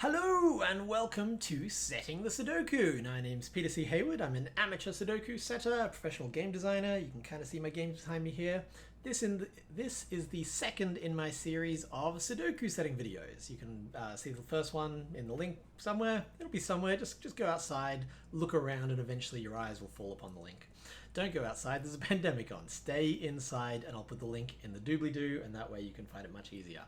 Hello and welcome to Setting the Sudoku. My name's Peter C. Hayward. I'm an amateur Sudoku setter, a professional game designer. You can kind of see my games behind me here. This is the second in my series of Sudoku setting videos. You can see the first one in the link somewhere. It'll be somewhere. Just go outside, look around, and eventually your eyes will fall upon the link. Don't go outside. There's a pandemic on. Stay inside, and I'll put the link in the doobly-doo, and that way you can find it much easier.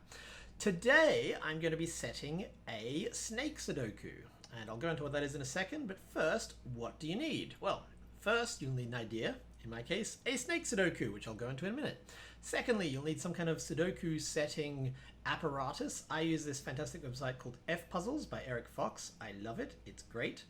Today, I'm going to be setting a snake Sudoku, and I'll go into what that is in a second, but first, what do you need? Well, first, you'll need an idea, in my case, a snake Sudoku, which I'll go into in a minute. Secondly, you'll need some kind of Sudoku setting apparatus. I use this fantastic website called F-Puzzles by Eric Fox. I love it. It's great.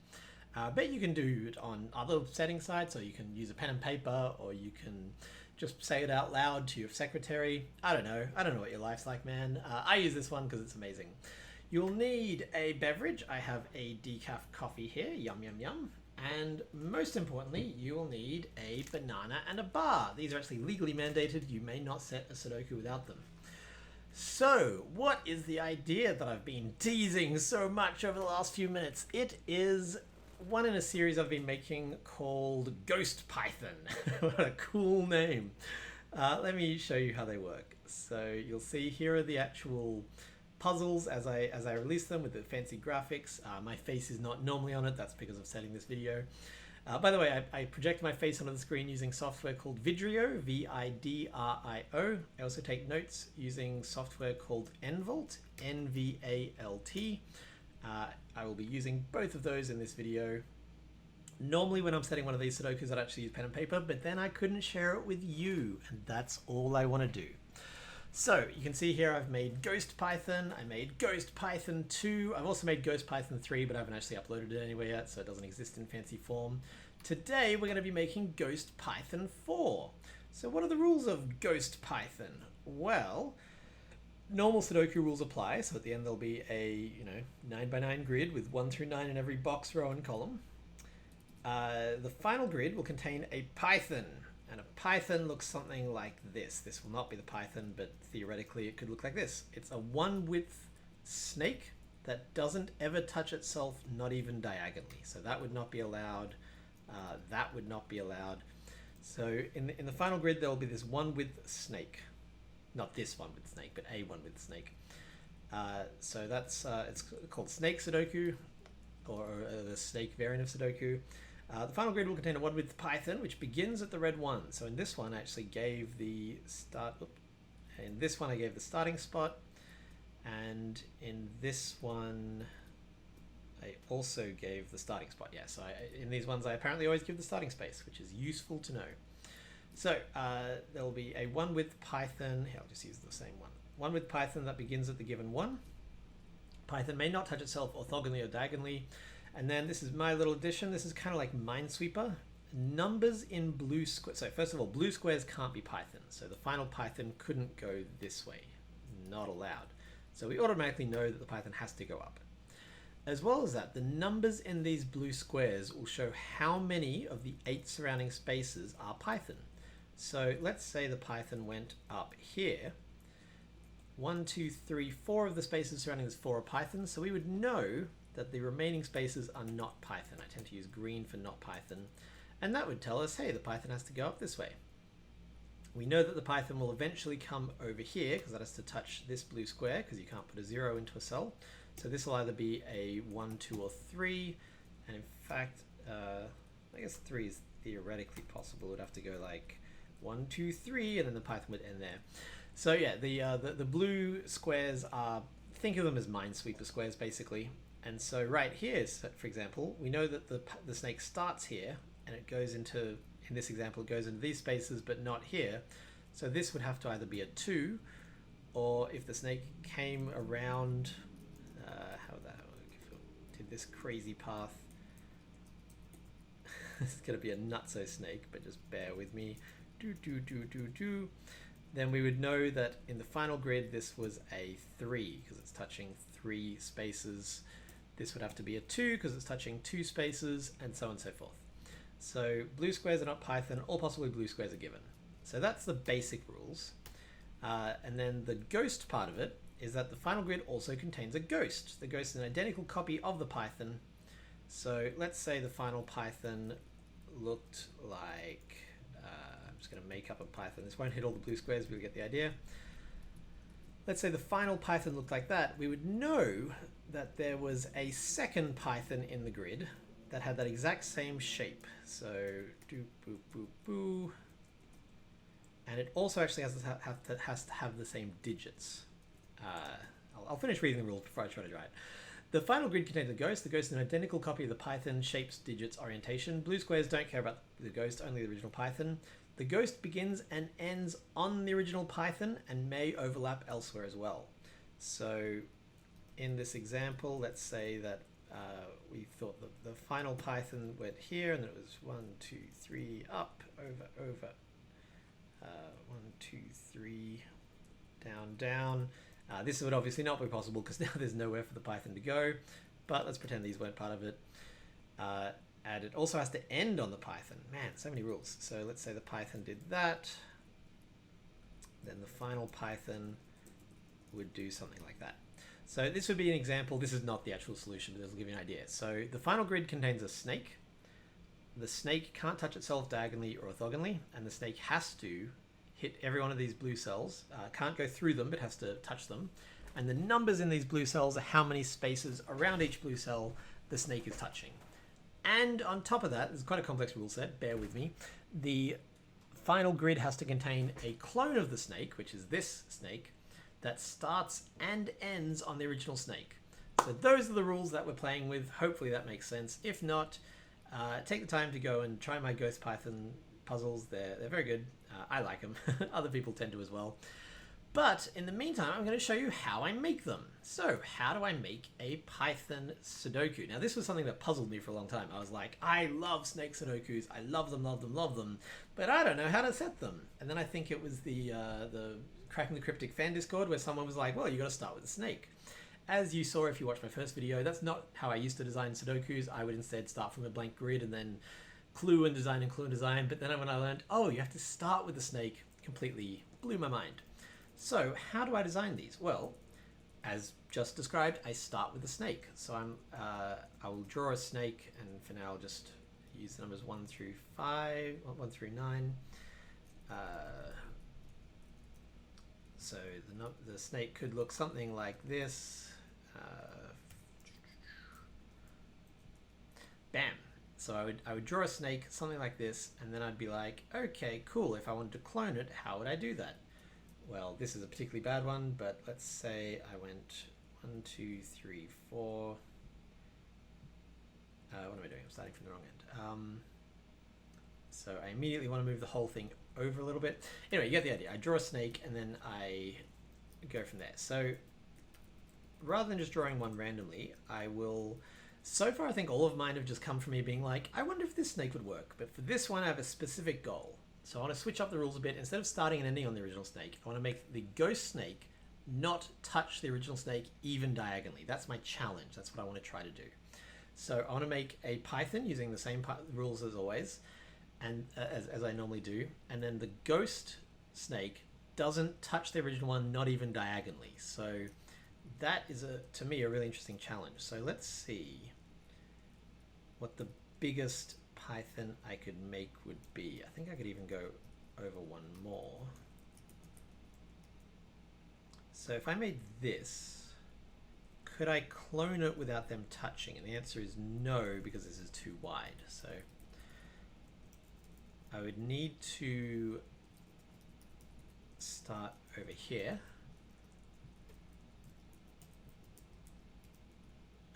But you can do it on other setting sites, or you can use a pen and paper, or you can just say it out loud to your secretary. I don't know what your life's like, man. I use this one because it's amazing. You'll need a beverage. I have a decaf coffee here. Yum, yum, yum. And most importantly, you will need a banana and a bar. These are actually legally mandated. You may not set a Sudoku without them. So, what is the idea that I've been teasing so much over the last few minutes? It is one in a series I've been making called Ghost Python. What a cool name. Let me show you how they work. So you'll see here are the actual puzzles as I release them with the fancy graphics. My face is not normally on it. That's because of setting this video. By the way, I project my face onto the screen using software called Vidrio, V-I-D-R-I-O. I also take notes using software called Nvalt, N-V-A-L-T. I will be using both of those in this video. Normally when I'm setting one of these Sudokus, I'd actually use pen and paper, but then I couldn't share it with you, and that's all I want to do. So you can see here I've made Ghost Python, I made Ghost Python 2, I've also made Ghost Python 3, but I haven't actually uploaded it anywhere yet, so it doesn't exist in fancy form. Today we're going to be making Ghost Python 4. So what are the rules of Ghost Python? Well, normal Sudoku rules apply, so at the end there'll be a 9x9 grid with 1 through 9 in every box, row, and column. The final grid will contain a Python, and a Python looks something like this. This will not be the Python, but theoretically it could look like this. It's a one-width snake that doesn't ever touch itself, not even diagonally. So that would not be allowed. That would not be allowed. So in the final grid there will be this one-width snake. Not this one with snake, but a one with snake. So that's it's called Snake Sudoku, or the snake variant of Sudoku. The final grid will contain a one with Python, which begins at the red 1. So in this one, I actually gave the start. In this one, I gave the starting spot, and in this one, I also gave the starting spot. Yeah. So in these ones, I apparently always give the starting space, which is useful to know. So there will be a one with Python. Here, I'll just use the same one. One with Python that begins at the given 1. Python may not touch itself orthogonally or diagonally. And then this is my little addition. This is kind of like Minesweeper. Numbers in blue squares. So first of all, blue squares can't be Python. So the final Python couldn't go this way. Not allowed. So we automatically know that the Python has to go up. As well as that, the numbers in these blue squares will show how many of the 8 surrounding spaces are Python. So let's say the Python went up here. 1, 2, 3, 4 of the spaces surrounding this 4 are Python. So we would know that the remaining spaces are not Python. I tend to use green for not Python. And that would tell us, hey, the Python has to go up this way. We know that the Python will eventually come over here because that has to touch this blue square because you can't put a 0 into a cell. So this will either be a 1, 2, or 3. And in fact, I guess 3 is theoretically possible. It would have to go like 1, 2, 3, and then the Python would end there. So yeah, the blue squares are, think of them as Minesweeper squares basically. And so right here, for example, we know that the snake starts here and it goes into, in this example, it goes into these spaces, but not here. So this would have to either be a 2, or if the snake came around, how would that work? If it did this crazy path. This is going to be a nutso snake, but just bear with me. Then we would know that in the final grid this was a 3 because it's touching 3 spaces. This would have to be a 2 because it's touching 2 spaces, and so on and so forth. So blue squares are not Python, all possibly blue squares are given. So that's the basic rules. And then the ghost part of it is that the final grid also contains a ghost. The ghost is an identical copy of the Python. So let's say the final Python looked like, I'm just going to make up a Python. This won't hit all the blue squares, but you'll get the idea. Let's say the final Python looked like that. We would know that there was a second Python in the grid that had that exact same shape. So do boo boo boo. And it also actually has to have the same digits. I'll finish reading the rules before I try to draw it. The final grid contains a ghost. The ghost is an identical copy of the Python, shapes, digits, orientation. Blue squares don't care about the ghost, only the original Python. The ghost begins and ends on the original Python and may overlap elsewhere as well. So in this example, let's say that we thought the final Python went here, and then it was 1, 2, 3, up, over. 1, 2, 3, down. This would obviously not be possible because now there's nowhere for the Python to go, but let's pretend these weren't part of it. And it also has to end on the Python. Man, so many rules. So let's say the Python did that. Then the final Python would do something like that. So this would be an example. This is not the actual solution, but this will give you an idea. So the final grid contains a snake. The snake can't touch itself diagonally or orthogonally, and the snake has to hit every one of these blue cells. Can't go through them, but has to touch them. And the numbers in these blue cells are how many spaces around each blue cell the snake is touching. And on top of that, there's quite a complex rule set, bear with me. The final grid has to contain a clone of the snake, which is this snake, that starts and ends on the original snake. So those are the rules that we're playing with. Hopefully that makes sense. If not, take the time to go and try my Ghost Python puzzles. They're very good. I like them. Other people tend to as well. But in the meantime, I'm going to show you how I make them. So how do I make a Python Sudoku? Now this was something that puzzled me for a long time. I was like, I love snake Sudokus. I love them, but I don't know how to set them. And then I think it was the Cracking the Cryptic fan Discord where someone was like, well, you got to start with a snake. As you saw if you watched my first video, that's not how I used to design Sudokus. I would instead start from a blank grid and then clue and design. But then when I learned, oh, you have to start with the snake, completely blew my mind. So how do I design these? Well, as just described, I start with the snake. So I will draw a snake, and for now I'll just use the numbers 1 through 9. So the snake could look something like this. Bam. So I would draw a snake, something like this, and then I'd be like, okay, cool. If I wanted to clone it, how would I do that? Well, this is a particularly bad one, but let's say I went 1, 2, 3, 4. What am I doing? I'm starting from the wrong end. So I immediately want to move the whole thing over a little bit. Anyway, you get the idea. I draw a snake and then I go from there. So rather than just drawing one randomly, I will... So far, I think all of mine have just come from me being like, I wonder if this snake would work. But for this one, I have a specific goal. So I want to switch up the rules a bit. Instead of starting and ending on the original snake, I want to make the ghost snake not touch the original snake even diagonally. That's my challenge. That's what I want to try to do. So I want to make a Python using the same rules as always, and as I normally do. And then the ghost snake doesn't touch the original one, not even diagonally. So that is, to me, a really interesting challenge. So let's see what the biggest Python I could make would be. I think I could even go over one more. So if I made this, could I clone it without them touching? And the answer is no, because this is too wide. So I would need to start over here.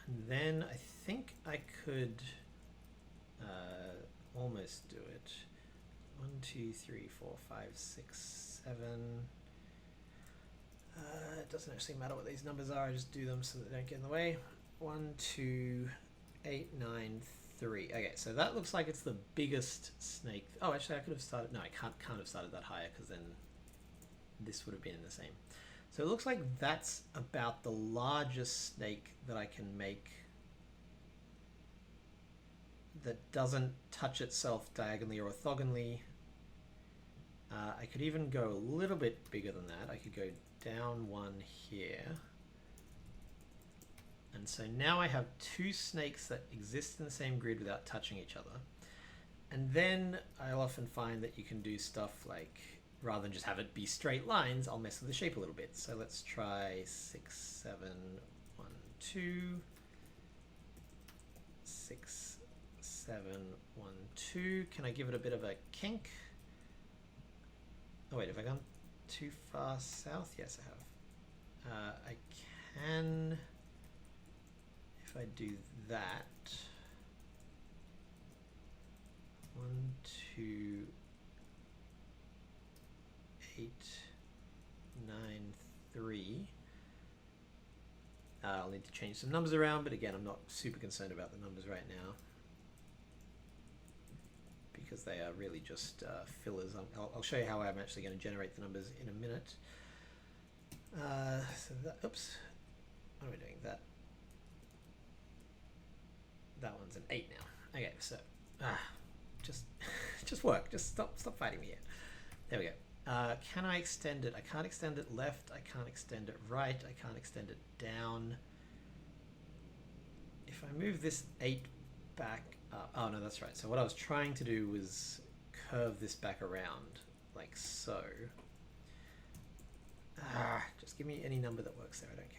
And then I think I could almost do it. 1, 2, 3, 4, 5, 6, 7. It doesn't actually matter what these numbers are. I just do them so that they don't get in the way. 1, 2, 8, 9, 3. Okay, so that looks like it's the biggest snake. Oh, actually, I could have started. No, I can't have started that higher because then this would have been in the same. So it looks like that's about the largest snake that I can make that doesn't touch itself diagonally or orthogonally. I could even go a little bit bigger than that. I could go down one here. And so now I have two snakes that exist in the same grid without touching each other. And then I'll often find that you can do stuff like, rather than just have it be straight lines, I'll mess with the shape a little bit. So let's try 6, 7, 1, 2, 6, 7, 1, 2. Can I give it a bit of a kink? Oh wait, have I gone too far south? Yes, I have. I can, if I do that, 1, 2, 8, 9, 3. I'll need to change some numbers around, but again, I'm not super concerned about the numbers right now because they are really just fillers. I'll show you how I'm actually going to generate the numbers in a minute. So that, oops, what are we doing? That one's an 8 now. Okay, so just work. Just stop fighting me here. There we go. Can I extend it? I can't extend it left. I can't extend it right. I can't extend it down. If I move this 8 back up, oh no, that's right. So what I was trying to do was curve this back around like so. Just give me any number that works there. I don't care.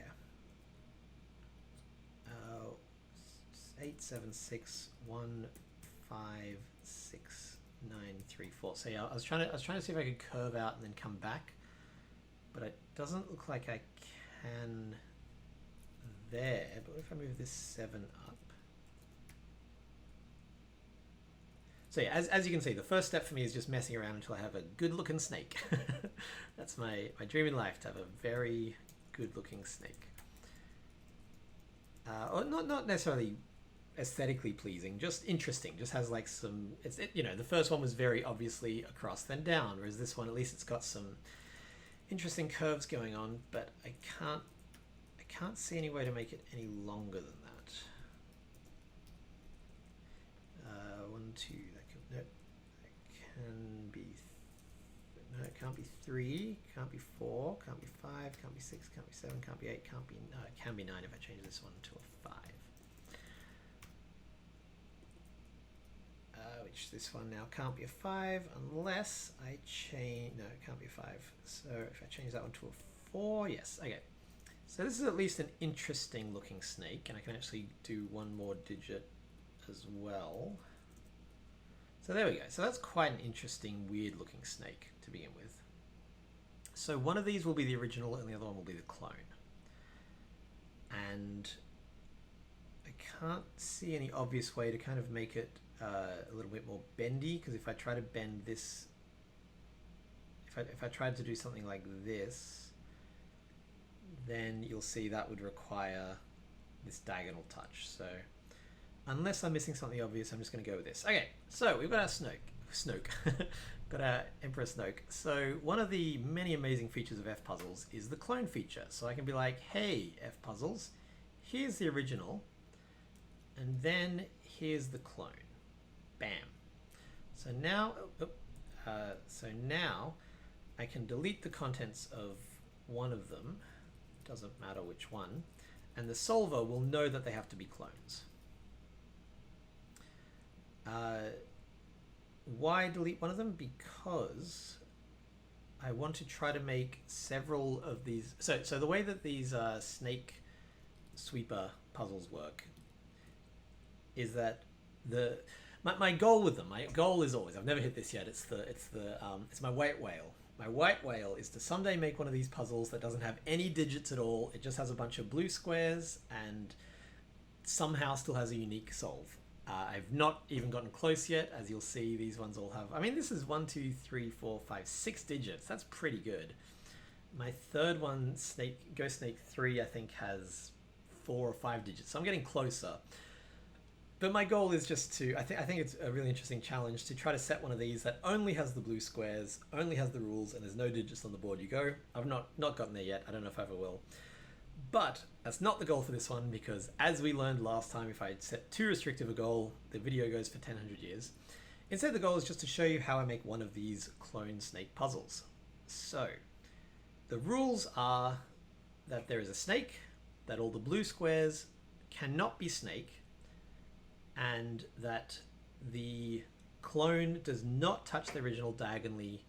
8, 7, 6, 1, 5, 6, 9, 3, 4. So yeah, I was trying to see if I could curve out and then come back, but it doesn't look like I can there. But what if I move this 7 up? So yeah, as you can see, the first step for me is just messing around until I have a good looking snake. That's my dream in life, to have a very good looking snake. Or not necessarily aesthetically pleasing, just interesting. Just has like some, you know, the first one was very obviously across then down, whereas this one, at least it's got some interesting curves going on, but I can't see any way to make it any longer than that. 1, 2, that can be, no, it can't be 3, can't be 4, can't be 5, can't be 6, can't be 7, can't be 8, can't be, no, it can be 9 if I change this one to a 5. Which this one now can't be a 5 unless I change, no, it can't be a 5. So if I change that one to a 4, yes, okay. So this is at least an interesting looking snake, and I can actually do one more digit as well. So there we go. So that's quite an interesting, weird looking snake to begin with. So one of these will be the original and the other one will be the clone. And I can't see any obvious way to kind of make it a little bit more bendy, because if I try to bend this, if I tried to do something like this, then you'll see that would require this diagonal touch. So unless I'm missing something obvious, I'm just going to go with this. Okay, so we've got our Snoke. Got our Emperor Snoke. So one of the many amazing features of F-Puzzles is the clone feature. So I can be like, hey, F-Puzzles, here's the original, and then here's the clone. Bam. So now, now I can delete the contents of one of them. Doesn't matter which one, and the solver will know that they have to be clones. Why delete one of them? Because I want to try to make several of these. So the way that these snake sweeper puzzles work is that my goal with them, my goal is always, I've never hit this yet, it's my white whale. My white whale is to someday make one of these puzzles that doesn't have any digits at all. It just has a bunch of blue squares and somehow still has a unique solve. I've not even gotten close yet. As you'll see, these ones all have, I mean, this is 1, 2, 3, 4, 5, 6 digits. That's pretty good. My third one, Ghost Snake 3, I think has 4 or 5 digits. So I'm getting closer. But my goal is just to, I think it's a really interesting challenge to try to set one of these that only has the blue squares, only has the rules, and there's no digits on the board. You go. I've not gotten there yet. I don't know if I ever will. But that's not the goal for this one, because as we learned last time, if I set too restrictive a goal, the video goes for 1000 years. Instead, the goal is just to show you how I make one of these clone snake puzzles. So the rules are that there is a snake, that all the blue squares cannot be snake, and that the clone does not touch the original diagonally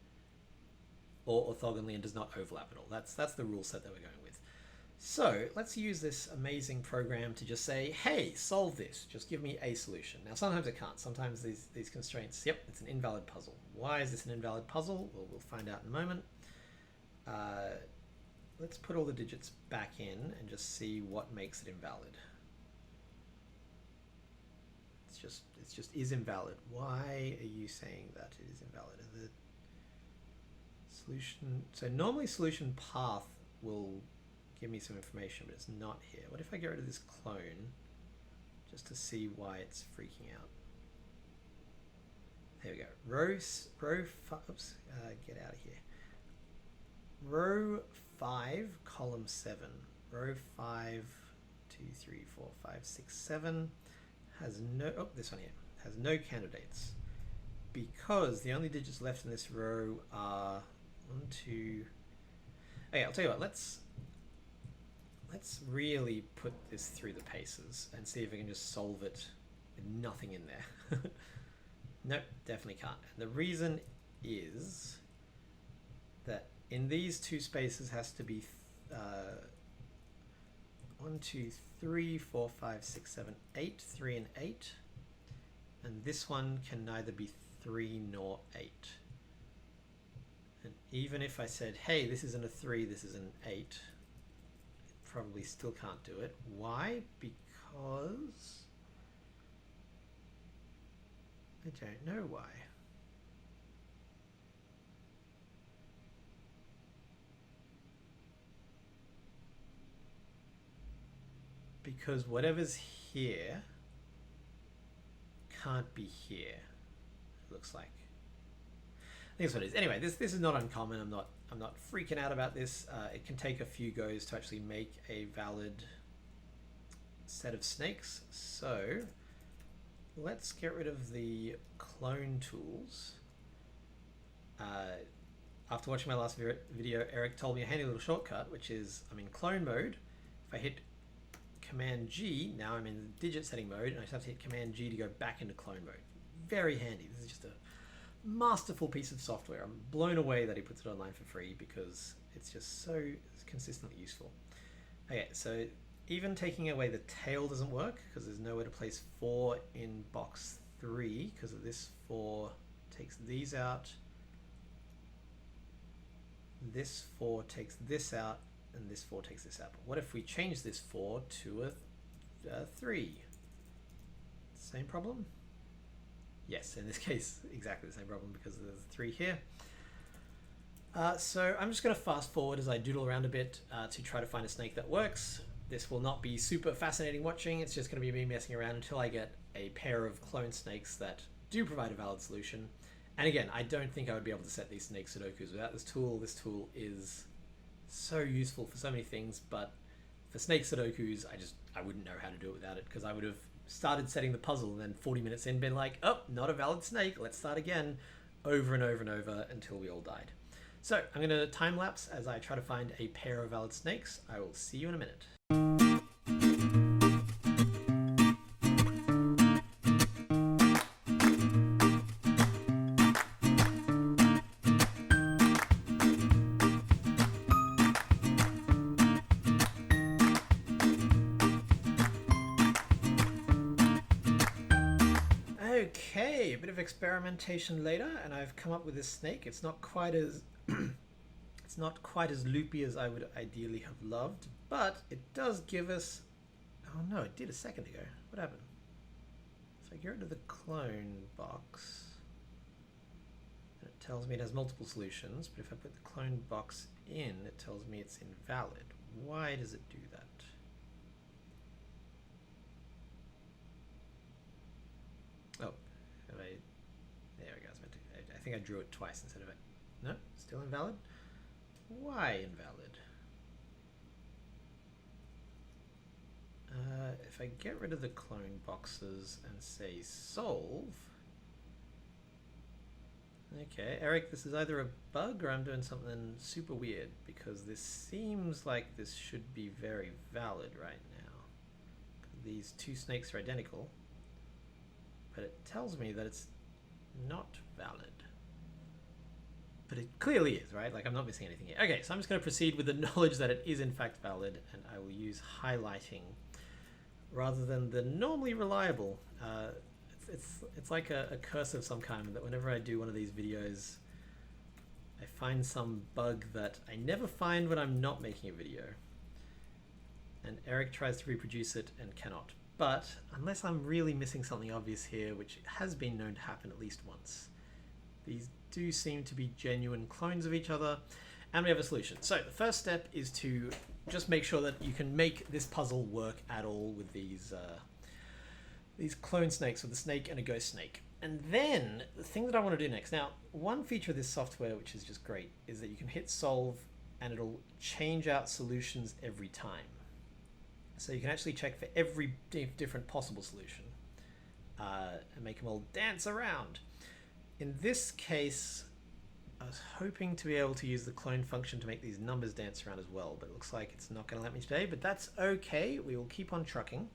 or orthogonally and does not overlap at all. That's the rule set that we're going with. So let's use this amazing program to just say, hey, solve this. Just give me a solution. Now, sometimes it can't. Sometimes these constraints, yep, it's an invalid puzzle. Why is this an invalid puzzle? Well, we'll find out in a moment. Let's put all the digits back in and just see what makes it invalid. It's just is invalid. Why are you saying that it is invalid? The solution, so normally solution path will give me some information, but it's not here. What if I get rid of this clone just to see why it's freaking out? There we go. Oops, get out of here. Row 5, column 7. Row 5, 2, 3, 4, 5, 6, 7 has no, oh, this one here has no candidates because the only digits left in this row are 1, 2. Okay, I'll tell you what, let's really put this through the paces and see if we can just solve it with nothing in there. Nope, definitely can't. And the reason is that in these two spaces has to be 1, 2, 3, 4, 5, 6, 7, 8, 3 and 8. And this one can neither be 3 nor 8. And even if I said, hey, this isn't a 3, this is an 8, it probably still can't do it. Why? Because I don't know why. Because whatever's here can't be here, it looks like. I think that's what it is. Anyway, this is not uncommon. I'm not freaking out about this. It can take a few goes to actually make a valid set of snakes. So let's get rid of the clone tools. After watching my last video, Eric told me a handy little shortcut, which is I'm in clone mode. If I hit Command G, now I'm in digit setting mode, and I just have to hit Command G to go back into clone mode. Very handy. This is just a masterful piece of software. I'm blown away that he puts it online for free because it's just so consistently useful. Okay, so even taking away the tail doesn't work because there's nowhere to place 4 in box 3 because of this 4 takes these out. This 4 takes this out, and this 4 takes this out. But what if we change this 4 to a 3? Same problem? Yes, in this case, exactly the same problem because there's a 3 here. So I'm just going to fast forward as I doodle around a bit to try to find a snake that works. This will not be super fascinating watching. It's just going to be me messing around until I get a pair of clone snakes that do provide a valid solution. And again, I don't think I would be able to set these snake Sudokus without this tool. This tool is so useful for so many things, but for snake Sudokus, I wouldn't know how to do it without it because I would have started setting the puzzle and then 40 minutes in been like, oh, not a valid snake, let's start again, over and over and over until we all died. So I'm going to time lapse as I try to find a pair of valid snakes. I will see you in a minute. Okay, a bit of experimentation later, and I've come up with this snake. It's not quite as it's not quite as loopy as I would ideally have loved, but it does give us. Oh no, it did a second ago. What happened? If I get rid of the clone box, and it tells me it has multiple solutions, but if I put the clone box in, it tells me it's invalid. Why does it do that? Oh, there we go. I think I drew it twice instead of it. No, still invalid. Why invalid? If I get rid of the clone boxes and say solve, Okay, Eric, this is either a bug or I'm doing something super weird, because this seems like this should be very valid right now. These two snakes are identical, but it tells me that it's not valid. But it clearly is, right? Like, I'm not missing anything here. Okay, so I'm just going to proceed with the knowledge that it is in fact valid, and I will use highlighting rather than the normally reliable. It's like a curse of some kind, that whenever I do one of these videos, I find some bug that I never find when I'm not making a video. And Eric tries to reproduce it and cannot. But unless I'm really missing something obvious here, which has been known to happen at least once, these do seem to be genuine clones of each other, and we have a solution. So the first step is to just make sure that you can make this puzzle work at all with these clone snakes, with a snake and a ghost snake. And then the thing that I want to do next, now one feature of this software which is just great, is that you can hit solve and it'll change out solutions every time. So you can actually check for every different possible solution and make them all dance around. In this case, I was hoping to be able to use the clone function to make these numbers dance around as well, but it looks like it's not going to let me today, but that's okay. We will keep on trucking.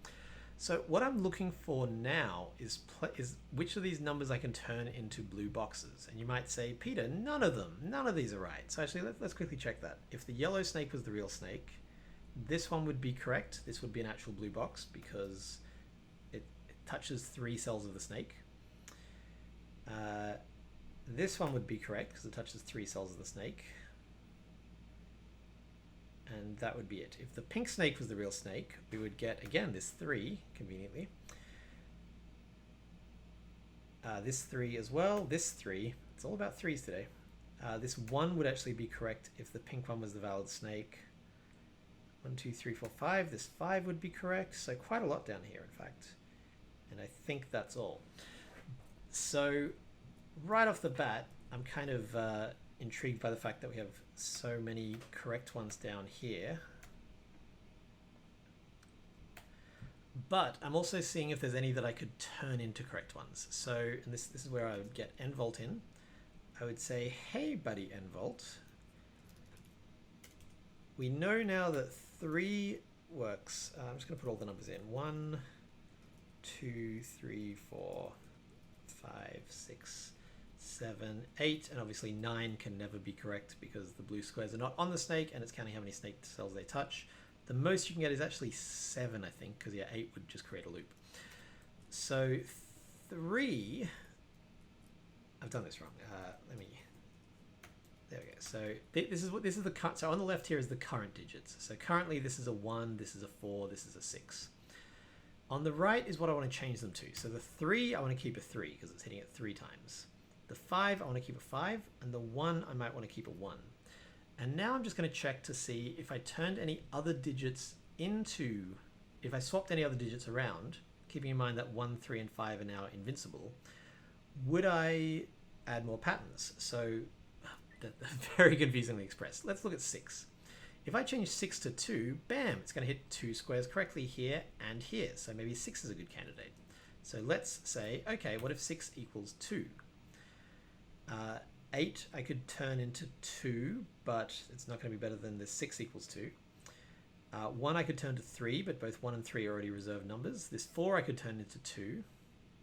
So what I'm looking for now is which of these numbers I can turn into blue boxes. And you might say, Peter, none of these are right. So actually, let's quickly check that. If the yellow snake was the real snake, this one would be correct. This would be an actual blue box because it touches 3 cells of the snake. This one would be correct because it touches 3 cells of the snake. And that would be it. If the pink snake was the real snake, we would get, again, this 3, conveniently. This 3 as well, this 3. It's all about 3s today. This 1 would actually be correct if the pink one was the valid snake. 1, 2, 3, 4, 5. This 5 would be correct. So quite a lot down here, in fact. And I think that's all. So right off the bat, I'm kind of intrigued by the fact that we have so many correct ones down here. But I'm also seeing if there's any that I could turn into correct ones. So, and this is where I would get nvolt in. I would say, hey buddy nvolt, we know now that 3 works. I'm just going to put all the numbers in. 1, 2, 3, 4, 5, 6, 7, 8, and obviously 9 can never be correct because the blue squares are not on the snake and it's counting how many snake cells they touch. The most you can get is actually 7, I think, because yeah, 8 would just create a loop. So 3, I've done this wrong. There we go. So this is the cut. So on the left here is the current digits. So currently this is a 1, this is a 4, this is a 6. On the right is what I want to change them to. So the 3, I want to keep a 3 because it's hitting it 3 times. The 5, I want to keep a 5, and the 1, I might want to keep a 1. And now I'm just going to check to see if I turned any other digits into, if I swapped any other digits around, keeping in mind that 1, 3, and 5 are now invincible, would I add more patterns? So, very confusingly expressed. Let's look at 6. If I change 6 to 2, bam, it's going to hit 2 squares correctly here and here. So maybe 6 is a good candidate. So let's say, okay, what if 6 equals 2? 8 I could turn into 2, but it's not going to be better than the 6 equals 2. 1 I could turn to 3, but both 1 and 3 are already reserved numbers. This 4 I could turn into 2,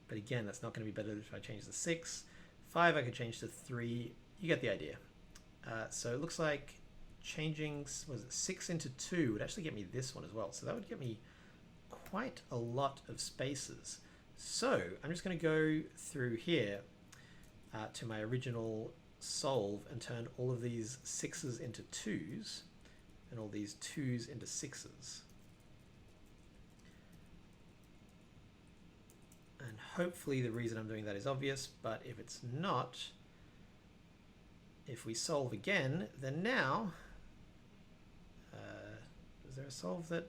but again, that's not going to be better if I change the 6. 5 I could change to 3. You get the idea. So it looks like changing, was it 6 into 2 would actually get me this one as well. So that would get me quite a lot of spaces. So I'm just going to go through here to my original solve and turn all of these 6s into 2s and all these 2s into 6s. And hopefully the reason I'm doing that is obvious, but if it's not, if we solve again, then now, is there a solve that,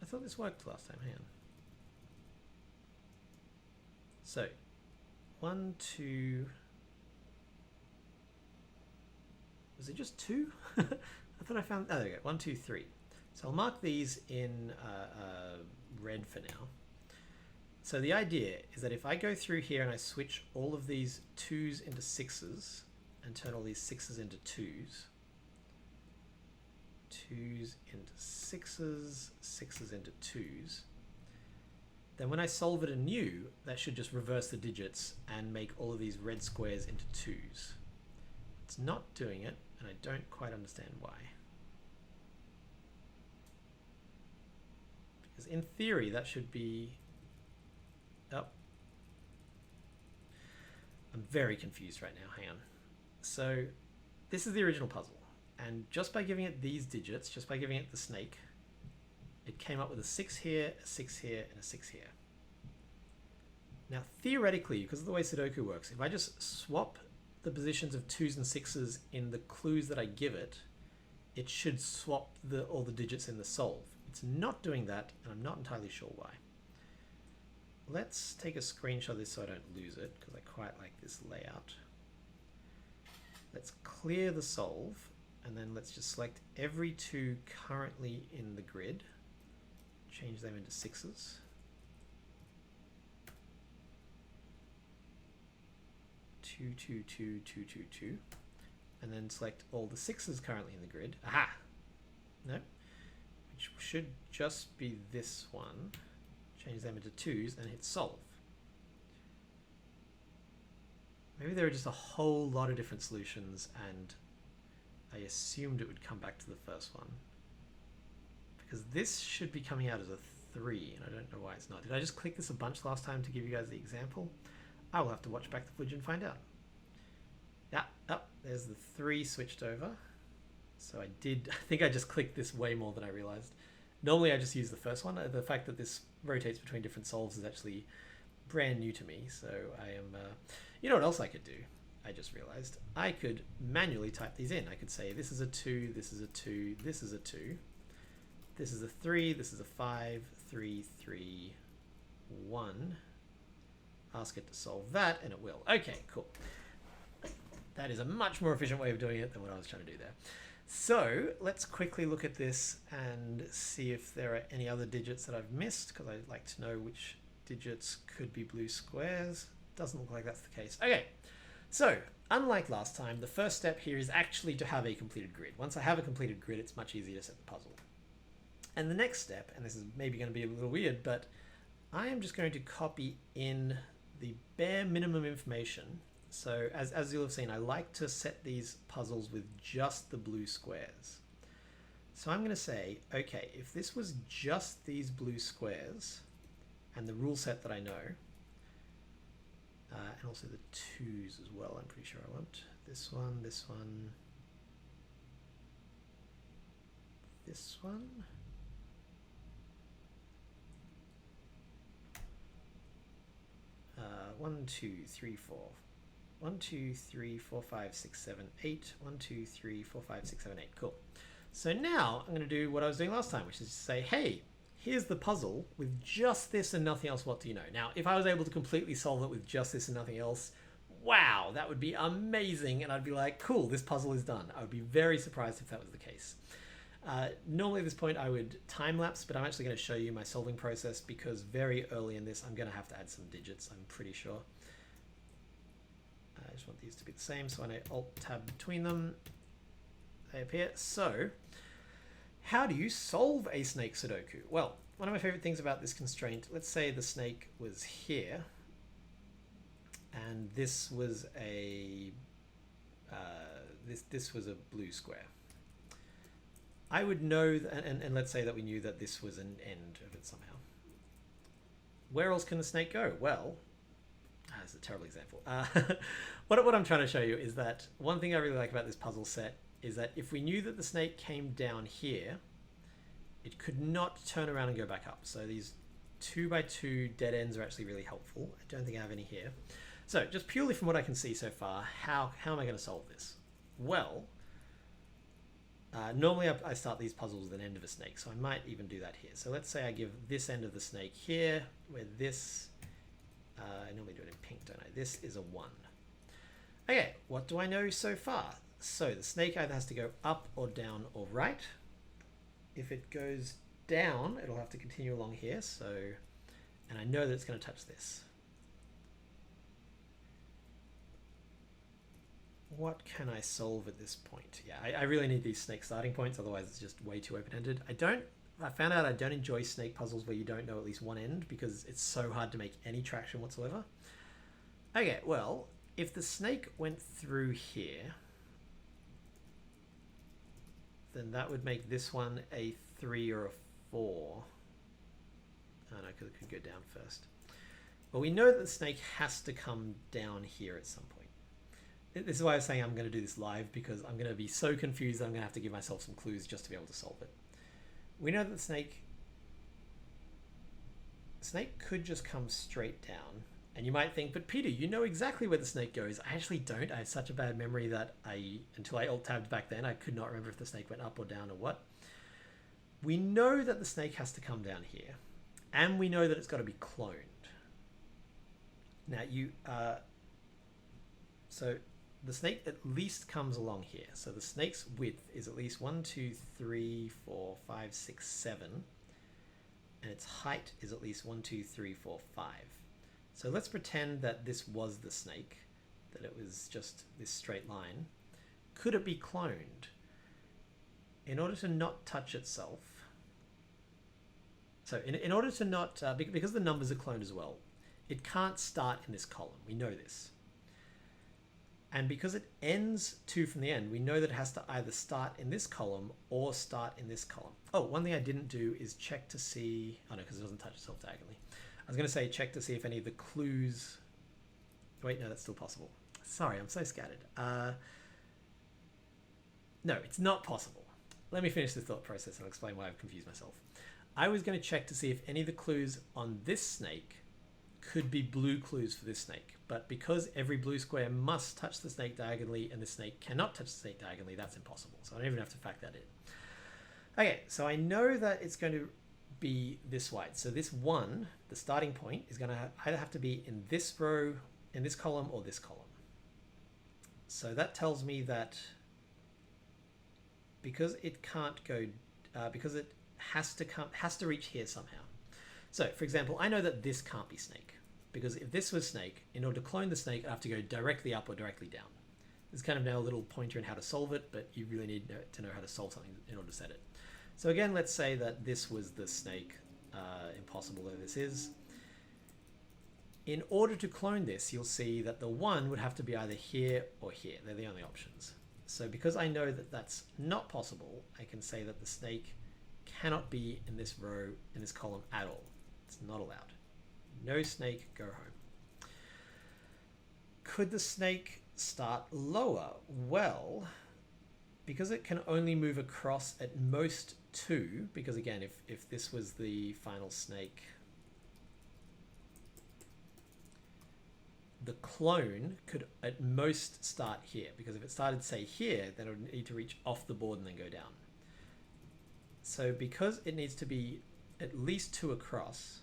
I thought this worked last time, hang on. So, 1, 2, was it just 2? I thought I found, oh there we go, 1, 2, 3. So I'll mark these in red for now. So the idea is that if I go through here and I switch all of these 2s into 6s and turn all these 6s into 2s, 2s into 6s, 6s into 2s, then when I solve it anew, that should just reverse the digits and make all of these red squares into 2s. It's not doing it, and I don't quite understand why. Because in theory, that should be... Oh. I'm very confused right now, hang on. So this is the original puzzle, and just by giving it these digits, just by giving it the snake, it came up with a 6 here, a 6 here, and a 6 here. Now theoretically, because of the way Sudoku works, if I just swap the positions of 2s and 6s in the clues that I give it, it should swap all the digits in the solve. It's not doing that, and I'm not entirely sure why. Let's take a screenshot of this so I don't lose it, because I quite like this layout. Let's clear the solve, and then let's just select every 2 currently in the grid, change them into 6s. Two, two, two, two, two, two, and then select all the 6s currently in the grid. Aha! No, which should just be this one. Change them into 2s and hit solve. Maybe there are just a whole lot of different solutions, and I assumed it would come back to the first one. Because this should be coming out as a 3, and I don't know why it's not. Did I just click this a bunch last time to give you guys the example? I will have to watch back the footage and find out. Yeah, oh, there's the 3 switched over. So I think I just clicked this way more than I realized. Normally I just use the first one. The fact that this rotates between different solves is actually brand new to me. So I am, you know what else I could do? I just realized I could manually type these in. I could say this is a 2, this is a 2, this is a 2, this is a 3, this is a 5, 3, 3, 1. Ask it to solve that, and it will. Okay, cool. That is a much more efficient way of doing it than what I was trying to do there. So let's quickly look at this and see if there are any other digits that I've missed, because I'd like to know which digits could be blue squares. Doesn't look like that's the case. Okay, so unlike last time, the first step here is actually to have a completed grid. Once I have a completed grid, it's much easier to set the puzzle. And the next step, and this is maybe going to be a little weird, but I am just going to copy in the bare minimum information. So as you'll have seen, I like to set these puzzles with just the blue squares. So I'm going to say, okay, if this was just these blue squares and the rule set that I know, and also the 2s as well, I'm pretty sure I want this one, this one, this one. 1, 2, 3, 4. 1, 2, 3, 4, 5, 6, 7, 8. 1, 2, 3, 4, 5, 6, 7, 8. Cool. So now I'm going to do what I was doing last time, which is to say, hey, here's the puzzle with just this and nothing else. What do you know? Now, if I was able to completely solve it with just this and nothing else, wow, that would be amazing. And I'd be like, cool, this puzzle is done. I would be very surprised if that was the case. Normally at this point I would time lapse, but I'm actually going to show you my solving process because very early in this I'm going to have to add some digits, I'm pretty sure. I just want these to be the same, so when I alt tab between them, they appear. So, how do you solve a snake Sudoku? Well, one of my favorite things about this constraint, let's say the snake was here, and this was a this was a blue square. I would know, and let's say that we knew that this was an end of it somehow. Where else can the snake go? Well, that's a terrible example. What I'm trying to show you is that one thing I really like about this puzzle set is that if we knew that the snake came down here, it could not turn around and go back up. So these 2x2 dead ends are actually really helpful. I don't think I have any here. So just purely from what I can see so far, how am I going to solve this? Well, normally I start these puzzles with an end of a snake, so I might even do that here. So let's say I give this end of the snake here, where this, I normally do it in pink, don't I? This is a 1. Okay, what do I know so far? So the snake either has to go up or down or right. If it goes down, it'll have to continue along here. So And I know that it's going to touch this. What can I solve at this point? Yeah, I really need these snake starting points, otherwise it's just way too open-ended. I found out I don't enjoy snake puzzles where you don't know at least one end because it's so hard to make any traction whatsoever. Okay, well, if the snake went through here, then that would make this one a 3 or a 4. Oh no, because it could go down first. Well, we know that the snake has to come down here at some point. This is why I was saying I'm going to do this live, because I'm going to be so confused that I'm going to have to give myself some clues just to be able to solve it. We know that the snake could just come straight down. And you might think, but Peter, you know exactly where the snake goes. I actually don't. I have such a bad memory that until I alt-tabbed back then, I could not remember if the snake went up or down or what. We know that the snake has to come down here. And we know that it's got to be cloned. Now, so the snake at least comes along here. So the snake's width is at least 1, 2, 3, 4, 5, 6, 7. And its height is at least 1, 2, 3, 4, 5. So let's pretend that this was the snake, that it was just this straight line. Could it be cloned? In order to not touch itself, so in order to not, because the numbers are cloned as well, it can't start in this column. We know this. And because it ends 2 from the end, we know that it has to either start in this column or start in this column. Oh, one thing I didn't do is check to see, oh no, because it doesn't touch itself diagonally. I was going to say check to see if any of the clues, wait, no, that's still possible. Sorry, I'm so scattered. No, it's not possible. Let me finish this thought process and I'll explain why I've confused myself. I was going to check to see if any of the clues on this snake could be blue clues for this snake. But because every blue square must touch the snake diagonally and the snake cannot touch the snake diagonally, that's impossible. So I don't even have to factor that in. Okay, so I know that it's going to be this wide. So this 1, the starting point, is going to either have to be in this row, in this column, or this column. So that tells me that because it can't go, because it has to reach here somehow. So, for example, I know that this can't be snake, because if this was snake, in order to clone the snake, I have to go directly up or directly down. There's kind of now a little pointer in how to solve it, but you really need to know how to solve something in order to set it. So again, let's say that this was the snake, impossible though this is. In order to clone this, you'll see that the 1 would have to be either here or here. They're the only options. So because I know that that's not possible, I can say that the snake cannot be in this row, in this column at all. It's not allowed. No snake, go home. Could the snake start lower? Well, because it can only move across at most 2, because again, if this was the final snake, the clone could at most start here, because if it started, say, here, then it would need to reach off the board and then go down. So because it needs to be at least 2 across,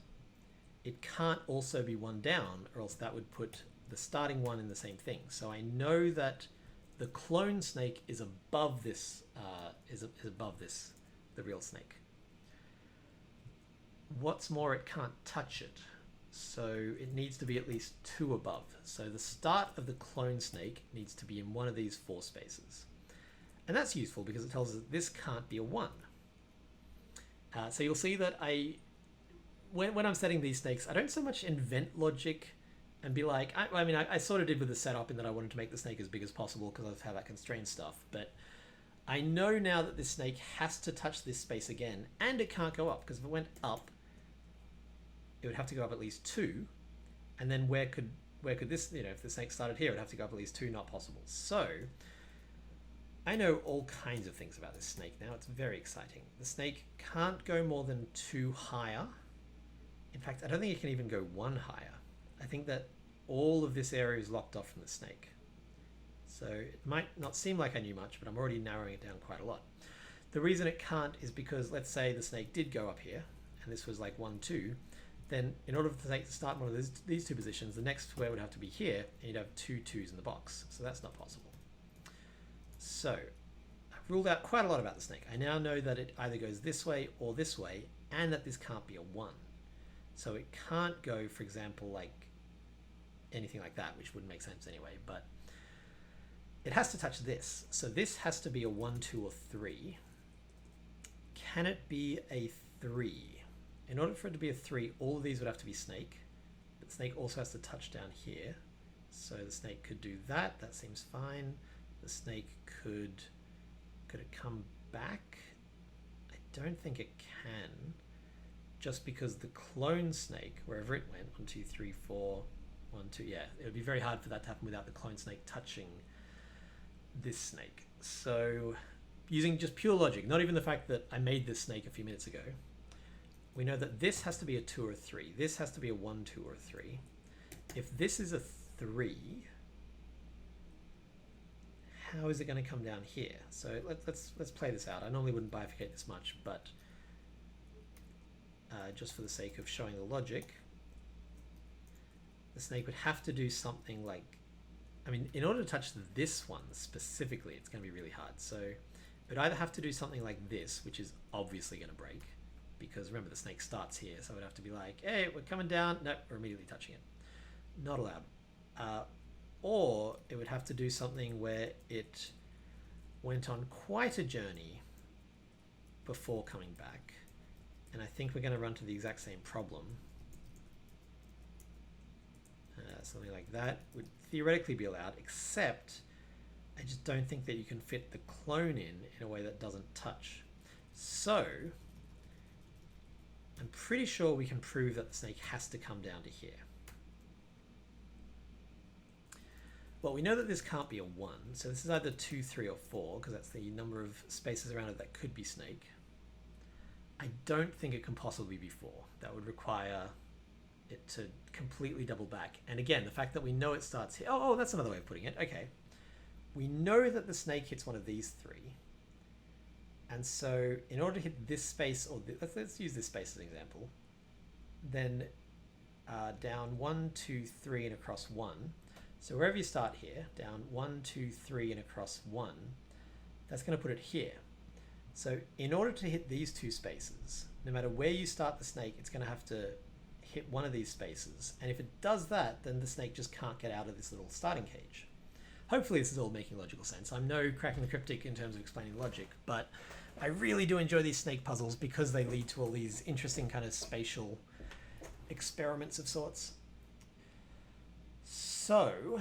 it can't also be 1 down, or else that would put the starting 1 in the same thing. So I know that the clone snake is above this, is above this, the real snake. What's more, it can't touch it. So it needs to be at least 2 above. So the start of the clone snake needs to be in one of these 4 spaces. And that's useful because it tells us that this can't be a 1. So you'll see that when I'm setting these snakes, I don't so much invent logic and be like, I sort of did with the setup in that I wanted to make the snake as big as possible because of how that constrains stuff. But I know now that this snake has to touch this space again, and it can't go up, because if it went up, it would have to go up at least 2. And then where could this, if the snake started here, it would have to go up at least 2, not possible. So I know all kinds of things about this snake now. It's very exciting. The snake can't go more than 2 higher. In fact, I don't think it can even go 1 higher. I think that all of this area is locked off from the snake. So it might not seem like I knew much, but I'm already narrowing it down quite a lot. The reason it can't is because, let's say the snake did go up here, and this was like 1, 2, then in order for the snake to start in one of these 2 positions, the next square would have to be here, and you'd have 2 2s in the box. So that's not possible. So I've ruled out quite a lot about the snake. I now know that it either goes this way or this way, and that this can't be a 1. So it can't go, for example, like anything like that, which wouldn't make sense anyway, but it has to touch this. So this has to be a 1, 2, or 3. Can it be a 3? In order for it to be a 3, all of these would have to be snake. But snake also has to touch down here. So the snake could do that. That seems fine. The snake could it come back? I don't think it can. Just because the clone snake, wherever it went, 1, 2, 3, 4, 1, 2, yeah, it would be very hard for that to happen without the clone snake touching this snake. So using just pure logic, not even the fact that I made this snake a few minutes ago, we know that this has to be a 2 or a 3. This has to be a 1, 2, or a 3. If this is a 3, how is it going to come down here? So let's play this out. I normally wouldn't bifurcate this much, but just for the sake of showing the logic, the snake would have to do something like, I mean, in order to touch this one specifically, it's going to be really hard. So it would either have to do something like this, which is obviously going to break, because remember the snake starts here, so it would have to be like, hey, we're coming down. Nope, we're immediately touching it. Not allowed. Or it would have to do something where it went on quite a journey before coming back. And I think we're going to run to the exact same problem. Something like that would theoretically be allowed, except I just don't think that you can fit the clone in a way that doesn't touch. So I'm pretty sure we can prove that the snake has to come down to here. Well, we know that this can't be a 1, so this is either 2, 3, or 4, because that's the number of spaces around it that could be snake. I don't think it can possibly be 4. That would require it to completely double back. And again, the fact that we know it starts here. Oh, that's another way of putting it. Okay. We know that the snake hits one of these 3. And so in order to hit this space, or let's use this space as an example, then down 1, 2, 3, and across 1. So wherever you start here, down 1, 2, 3, and across 1, that's going to put it here. So in order to hit these 2 spaces, no matter where you start the snake, it's going to have to hit one of these spaces. And if it does that, then the snake just can't get out of this little starting cage. Hopefully this is all making logical sense. I'm no cracking the cryptic in terms of explaining logic, but I really do enjoy these snake puzzles because they lead to all these interesting kind of spatial experiments of sorts. So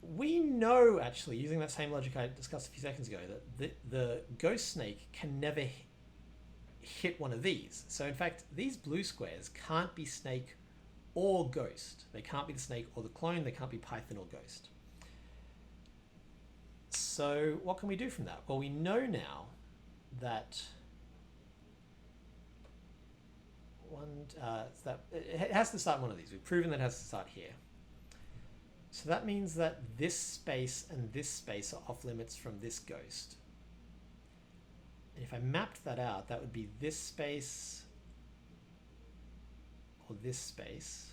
we know, actually, using that same logic I discussed a few seconds ago, that the ghost snake can never hit one of these. So in fact, these blue squares can't be snake or ghost. They can't be the snake or the clone. They can't be Python or ghost. So what can we do from that? Well, we know now that it has to start in one of these. We've proven that it has to start here. So that means that this space and this space are off limits from this ghost. And if I mapped that out, that would be this space or this space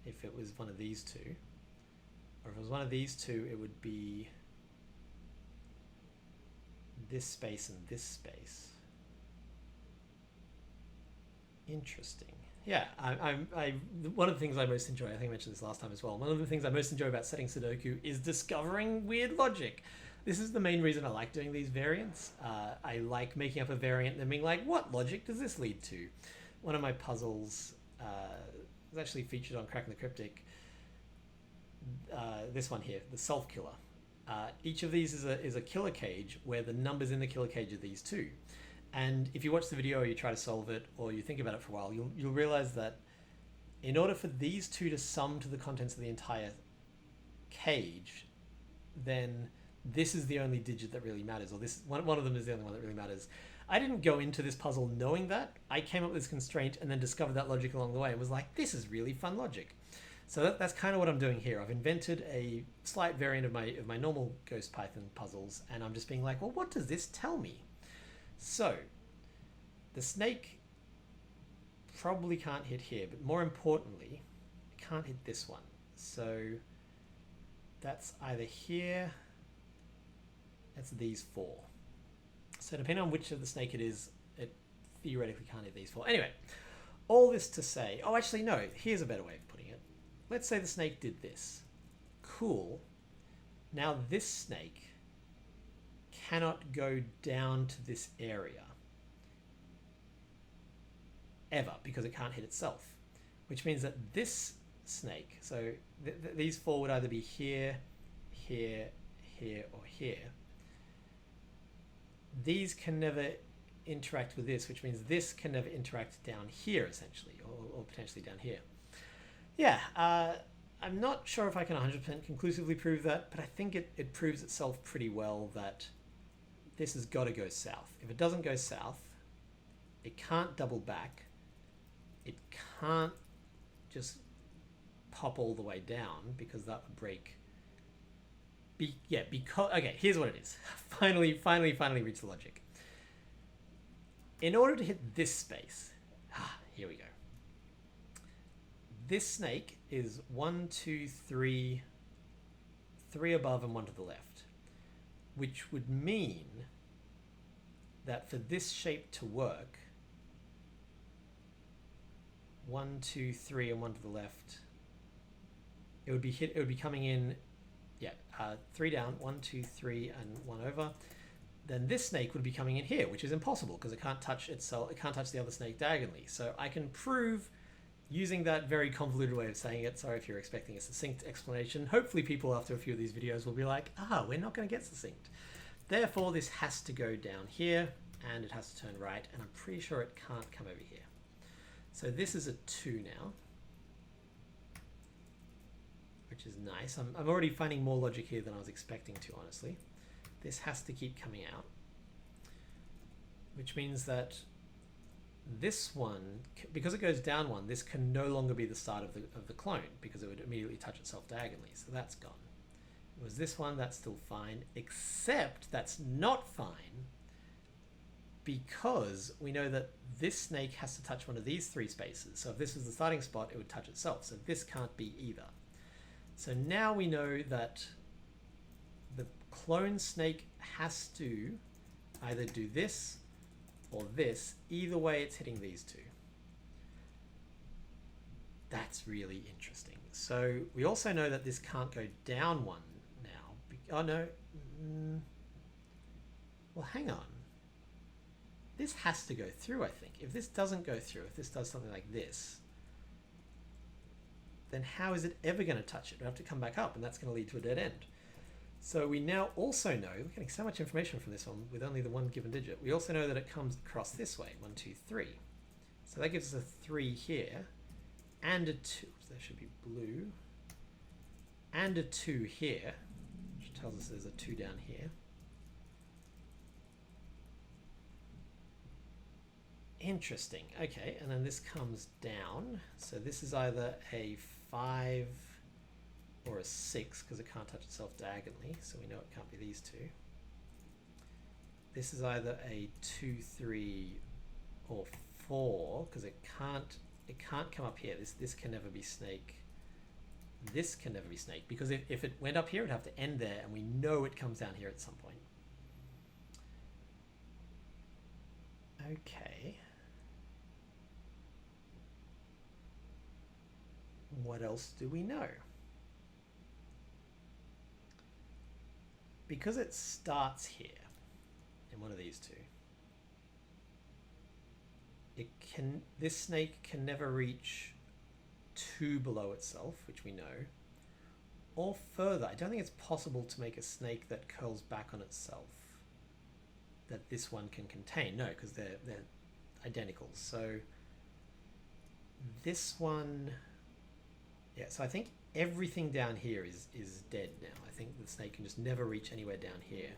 if it was one of these 2. Or if it was one of these 2, it would be this space and this space. Interesting. Yeah, one of the things I most enjoy, I think I mentioned this last time as well, one of the things I most enjoy about setting Sudoku is discovering weird logic. This is the main reason I like doing these variants. I like making up a variant and then being like, what logic does this lead to? One of my puzzles was actually featured on Cracking the Cryptic. This one here, the Self Killer. Each of these is a killer cage where the numbers in the killer cage are these 2. And if you watch the video or you try to solve it or you think about it for a while, you'll realize that in order for these 2 to sum to the contents of the entire cage, then this is the only digit that really matters, or this one of them is the only one that really matters. I didn't go into this puzzle knowing that. I came up with this constraint and then discovered that logic along the way and was like, this is really fun logic. So that's kind of what I'm doing here. I've invented a slight variant of my normal Ghost Python puzzles, and I'm just being like, well, what does this tell me? So the snake probably can't hit here, but more importantly, it can't hit this one. So that's either here, that's these 4. So depending on which of the snake it is, it theoretically can't hit these 4. Anyway, all this to say, oh, actually, no, here's a better way of putting it. Let's say the snake did this. Cool. Now this snake cannot go down to this area ever because it can't hit itself, which means that this snake, so these four would either be here, here, here, or here. These can never interact with this, which means this can never interact down here, essentially, or potentially down here. Yeah, I'm not sure if I can 100% conclusively prove that, but I think it proves itself pretty well that this has got to go south. If it doesn't go south, it can't double back. It can't just pop all the way down because that would break. Okay, here's what it is. Finally reached the logic. In order to hit this space, here we go. This snake is 1, 2, 3, 3 above and 1 to the left, which would mean that for this shape to work, 1, 2, 3, and 1 to the left, it would be coming in, 3 down, 1, 2, 3, and 1 over. Then this snake would be coming in here, which is impossible because it can't touch itself. It can't touch the other snake diagonally. So I can prove, using that very convoluted way of saying it, sorry if you're expecting a succinct explanation, hopefully people after a few of these videos will be like, we're not going to get succinct. Therefore, this has to go down here, and it has to turn right, and I'm pretty sure it can't come over here. So this is a 2 now, which is nice. I'm already finding more logic here than I was expecting to, honestly. This has to keep coming out, which means that this one, because it goes down 1, this can no longer be the start of the clone because it would immediately touch itself diagonally. So that's gone. It was this one, that's still fine, except that's not fine because we know that this snake has to touch one of these 3 spaces. So if this was the starting spot, it would touch itself. So this can't be either. So now we know that the clone snake has to either do this or this. Either way, it's hitting these 2. That's really interesting. So we also know that this can't go down 1 now. Oh no. Well, hang on. This has to go through, I think. If this doesn't go through, if this does something like this, then how is it ever going to touch it? We have to come back up, and that's going to lead to a dead end. So we now also know, we're getting so much information from this one with only the one given digit. We also know that it comes across this way, 1, 2, 3. So that gives us a 3 here, and a 2. So there should be blue, and a 2 here, which tells us there's a 2 down here. Interesting. Okay, and then this comes down. So this is either a 5 or a 6 because it can't touch itself diagonally. So we know it can't be these 2. This is either a 2, 3, or 4 because it can't come up here. This can never be snake. This can never be snake because if it went up here, it'd have to end there, and we know it comes down here at some point. Okay. What else do we know? Because it starts here in one of these 2, this snake can never reach 2 below itself, which we know, or further. I don't think it's possible to make a snake that curls back on itself that this one can contain. No, because they're identical. So this one, yeah, so I think everything down here is dead now. I think the snake can just never reach anywhere down here.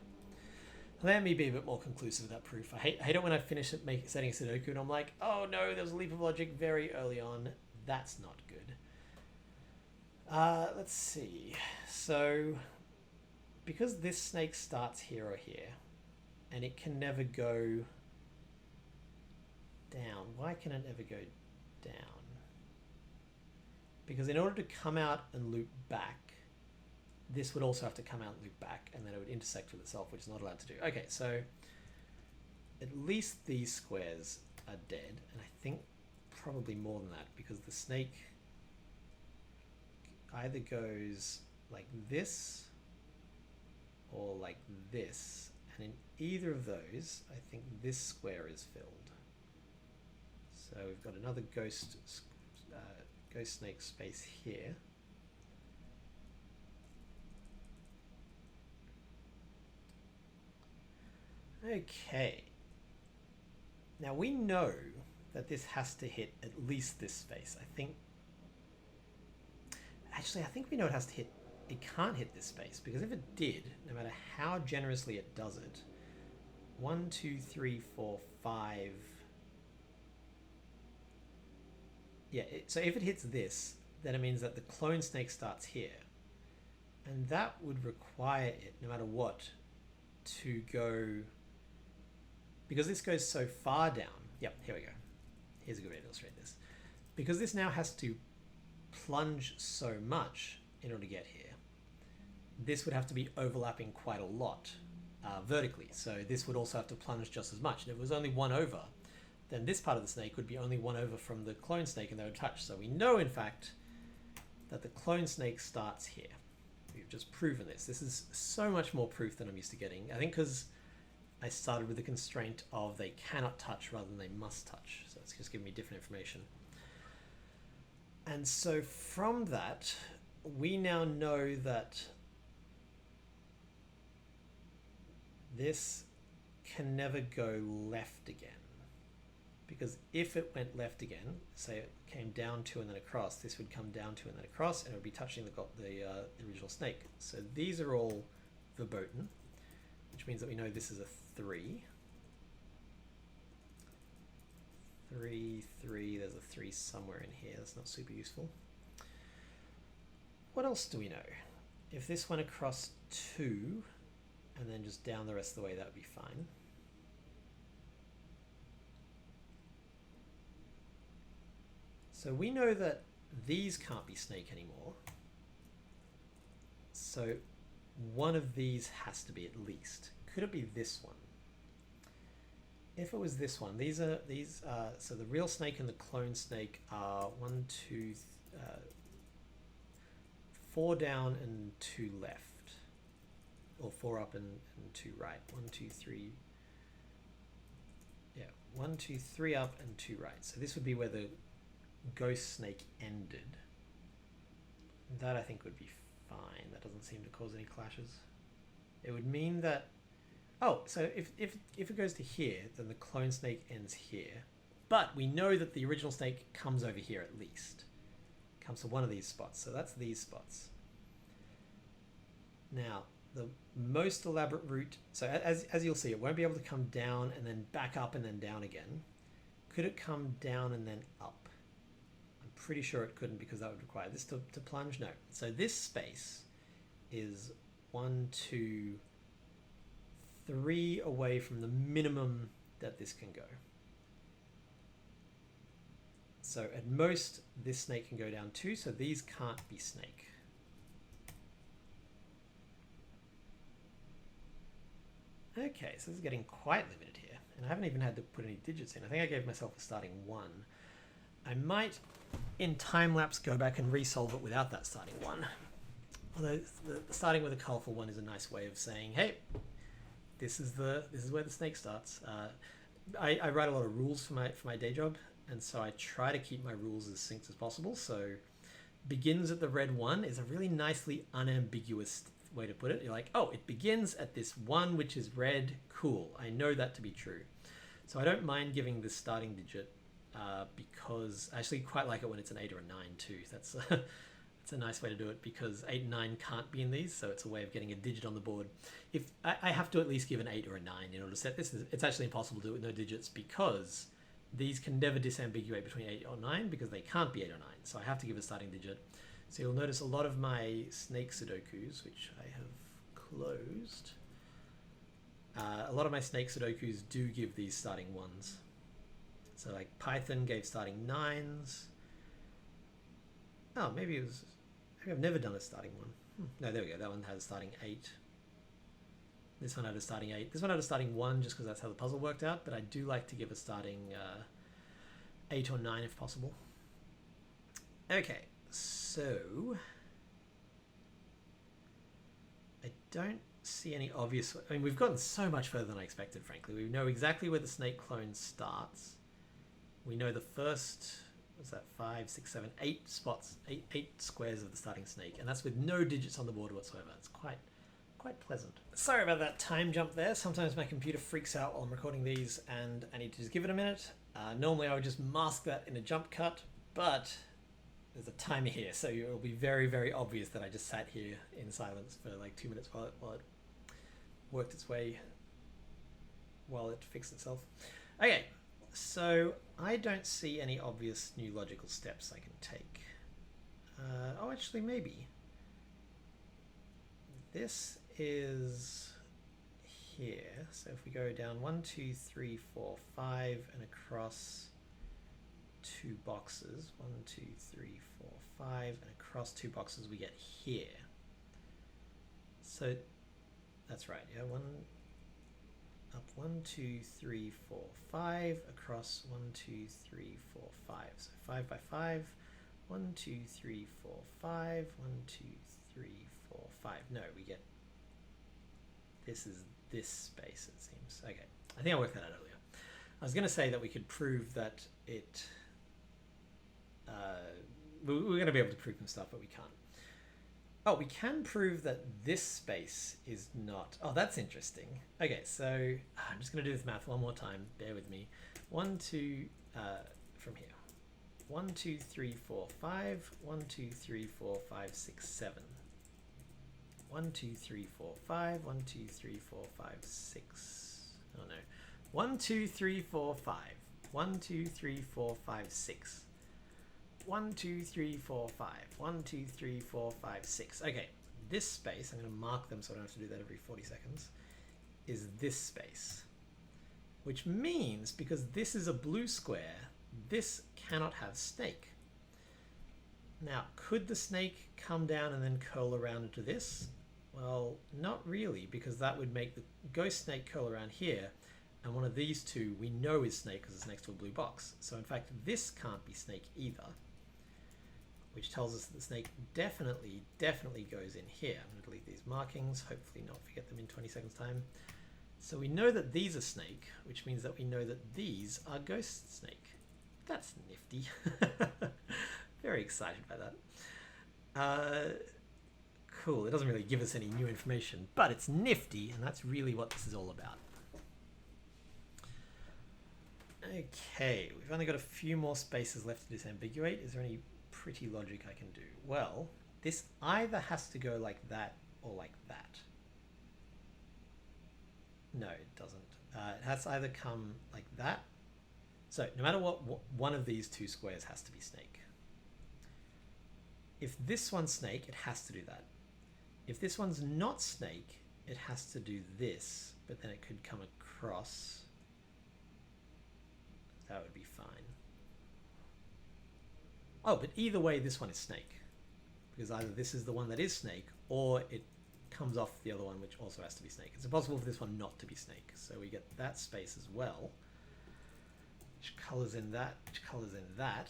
Let me be a bit more conclusive with that proof. I hate it when I finish setting a Sudoku and I'm like, oh no, there was a leap of logic very early on. That's not good. Let's see. So because this snake starts here or here, and it can never go down. Why can it never go down? Because in order to come out and loop back, this would also have to come out and loop back, and then it would intersect with itself, which is not allowed to do. Okay, so at least these squares are dead, and I think probably more than that, because the snake either goes like this or like this, and in either of those I think this square is filled. So we've got another ghost snake space here. Okay, now we know that this has to hit at least this space. I think we know it has to hit, it can't hit this space, because if it did, no matter how generously it does it, 1, 2, 3, 4, 5, yeah, so if it hits this, then it means that the clone snake starts here, and that would require it, no matter what, to go, because this goes so far down. Yep, here we go. Here's a good way to illustrate this. Because this now has to plunge so much in order to get here, this would have to be overlapping quite a lot vertically. So this would also have to plunge just as much. And if it was only 1 over, then this part of the snake would be only 1 over from the clone snake, and they would touch. So we know, in fact, that the clone snake starts here. We've just proven this. This is so much more proof than I'm used to getting. I think because I started with the constraint of they cannot touch rather than they must touch. So it's just giving me different information. And so from that, we now know that this can never go left again. Because if it went left again, say it came down 2 and then across, this would come down 2 and then across, and it would be touching the original snake. So these are all verboten, which means that we know this is a 3. 3, 3, there's a 3 somewhere in here. That's not super useful. What else do we know? If this went across 2 and then just down the rest of the way, that would be fine. So we know that these can't be snake anymore. So one of these has to be at least. Could it be this one? If it was this one, so the real snake and the clone snake are 1, 2, 4 down and 2 left, or 4 up and 2 right. 1, 2, 3. Yeah, 1, 2, 3 up and 2 right. So this would be where the ghost snake ended. That I think would be fine. That doesn't seem to cause any clashes. It would mean that, oh, so if it goes to here, then the clone snake ends here. But we know that the original snake comes over here at least. Comes to one of these spots. So that's these spots. Now, the most elaborate route, so as you'll see, it won't be able to come down and then back up and then down again. Could it come down and then up? I'm pretty sure it couldn't, because that would require this to plunge. No. So this space is 1, 2, 3 away from the minimum that this can go. So at most, this snake can go down 2, so these can't be snake. Okay, so this is getting quite limited here, and I haven't even had to put any digits in. I think I gave myself a starting 1. I might, in time-lapse, go back and resolve it without that starting 1. Although starting with a colorful 1 is a nice way of saying, hey, this is where the snake starts. I write a lot of rules for my day job, and so I try to keep my rules as synced as possible. So begins at the red 1 is a really nicely unambiguous way to put it. You're like, oh, it begins at this 1 which is red. Cool, I know that to be true. So I don't mind giving this starting digit because I actually quite like it when it's an 8 or a 9 too. That's it's a nice way to do it, because 8 and 9 can't be in these, so it's a way of getting a digit on the board. If I have to at least give an 8 or a 9 in order to set this. It's actually impossible to do it with no digits, because these can never disambiguate between 8 or 9, because they can't be 8 or 9. So I have to give a starting digit. So you'll notice a lot of my snake Sudokus, which I have closed, a lot of my snake Sudokus do give these starting 1s. So like Python gave starting 9s. Oh, maybe I've never done a starting 1. No, there we go. That one had a starting 8. This one had a starting 8. This one had a starting 1 just because that's how the puzzle worked out, but I do like to give a starting 8 or 9 if possible. Okay, so I don't see any obvious... I mean, we've gotten so much further than I expected, frankly. We know exactly where the snake clone starts. We know the first, what's that, 5, 6, 7, 8 spots, eight squares of the starting snake, and that's with no digits on the board whatsoever. It's quite pleasant. Sorry about that time jump there. Sometimes my computer freaks out while I'm recording these, and I need to just give it a minute. Normally I would just mask that in a jump cut, but there's a timer here, so it will be very, very obvious that I just sat here in silence for like 2 minutes while it worked its way, while it fixed itself. Okay, so I don't see any obvious new logical steps I can take. Oh, actually, maybe. This is here, so if we go down 1, 2, 3, 4, 5, and across 2 boxes, 1, 2, 3, 4, 5, and across 2 boxes we get here. So that's right, yeah, up 1, 2, 3, 4, 5, across 1, 2, 3, 4, 5. So 5 by 5, 1, 2, 3, 4, 5, 1, 2, 3, 4, 5. No, we get, this is this space, it seems. Okay, I think I worked that out earlier. I was going to say that we could prove that it, we're going to be able to prove some stuff, but we can't. Oh, we can prove that this space is not... Oh, that's interesting. Okay, so I'm just going to do this math one more time. Bear with me. 1, 2, from here. 1, 2, 3, 4, 5. 1, 2, 3, 4, 5, 6, 7. 1, 2, 3, 4, 5. 1, 2, 3, 4, 5, 6. Oh no. 1, 2, 3, 4, 5. 1, 2, 3, 4, 5, 6. 1, 2, 3, 4, 5. 1, 2, 3, 4, 5, 6. Okay, this space, I'm going to mark them so I don't have to do that every 40 seconds, is this space. Which means, because this is a blue square, this cannot have snake. Now, could the snake come down and then curl around into this? Well, not really, because that would make the ghost snake curl around here, and one of these two we know is snake because it's next to a blue box. So in fact, this can't be snake either, which tells us that the snake definitely goes in here. I'm going to delete these markings, hopefully not forget them in 20 seconds time. So we know that these are snake, which means that we know that these are ghost snake. That's nifty. Very excited by that. Cool, it doesn't really give us any new information, but it's nifty, and that's really what this is all about. Okay, we've only got a few more spaces left to disambiguate. Is there any pretty logic I can do? Well, this either has to go like that or like that. No, it doesn't. It has to either come like that. So no matter what, one of these two squares has to be snake. If this one's snake, it has to do that. If this one's not snake, it has to do this, but then it could come across. That would be fine. Oh, but either way, this one is snake, because either this is the one that is snake, or it comes off the other one, which also has to be snake. It's impossible for this one not to be snake, so we get that space as well. Which colors in that? Which colors in that?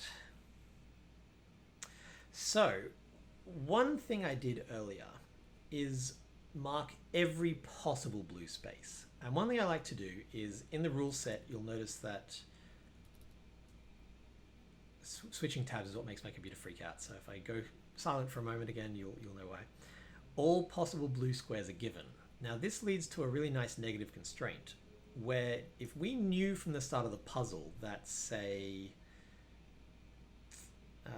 So, one thing I did earlier is mark every possible blue space. And one thing I like to do is, in the rule set, you'll notice that switching tabs is what makes my computer freak out. So if I go silent for a moment again, you'll know why. All possible blue squares are given. Now this leads to a really nice negative constraint, where if we knew from the start of the puzzle that, say,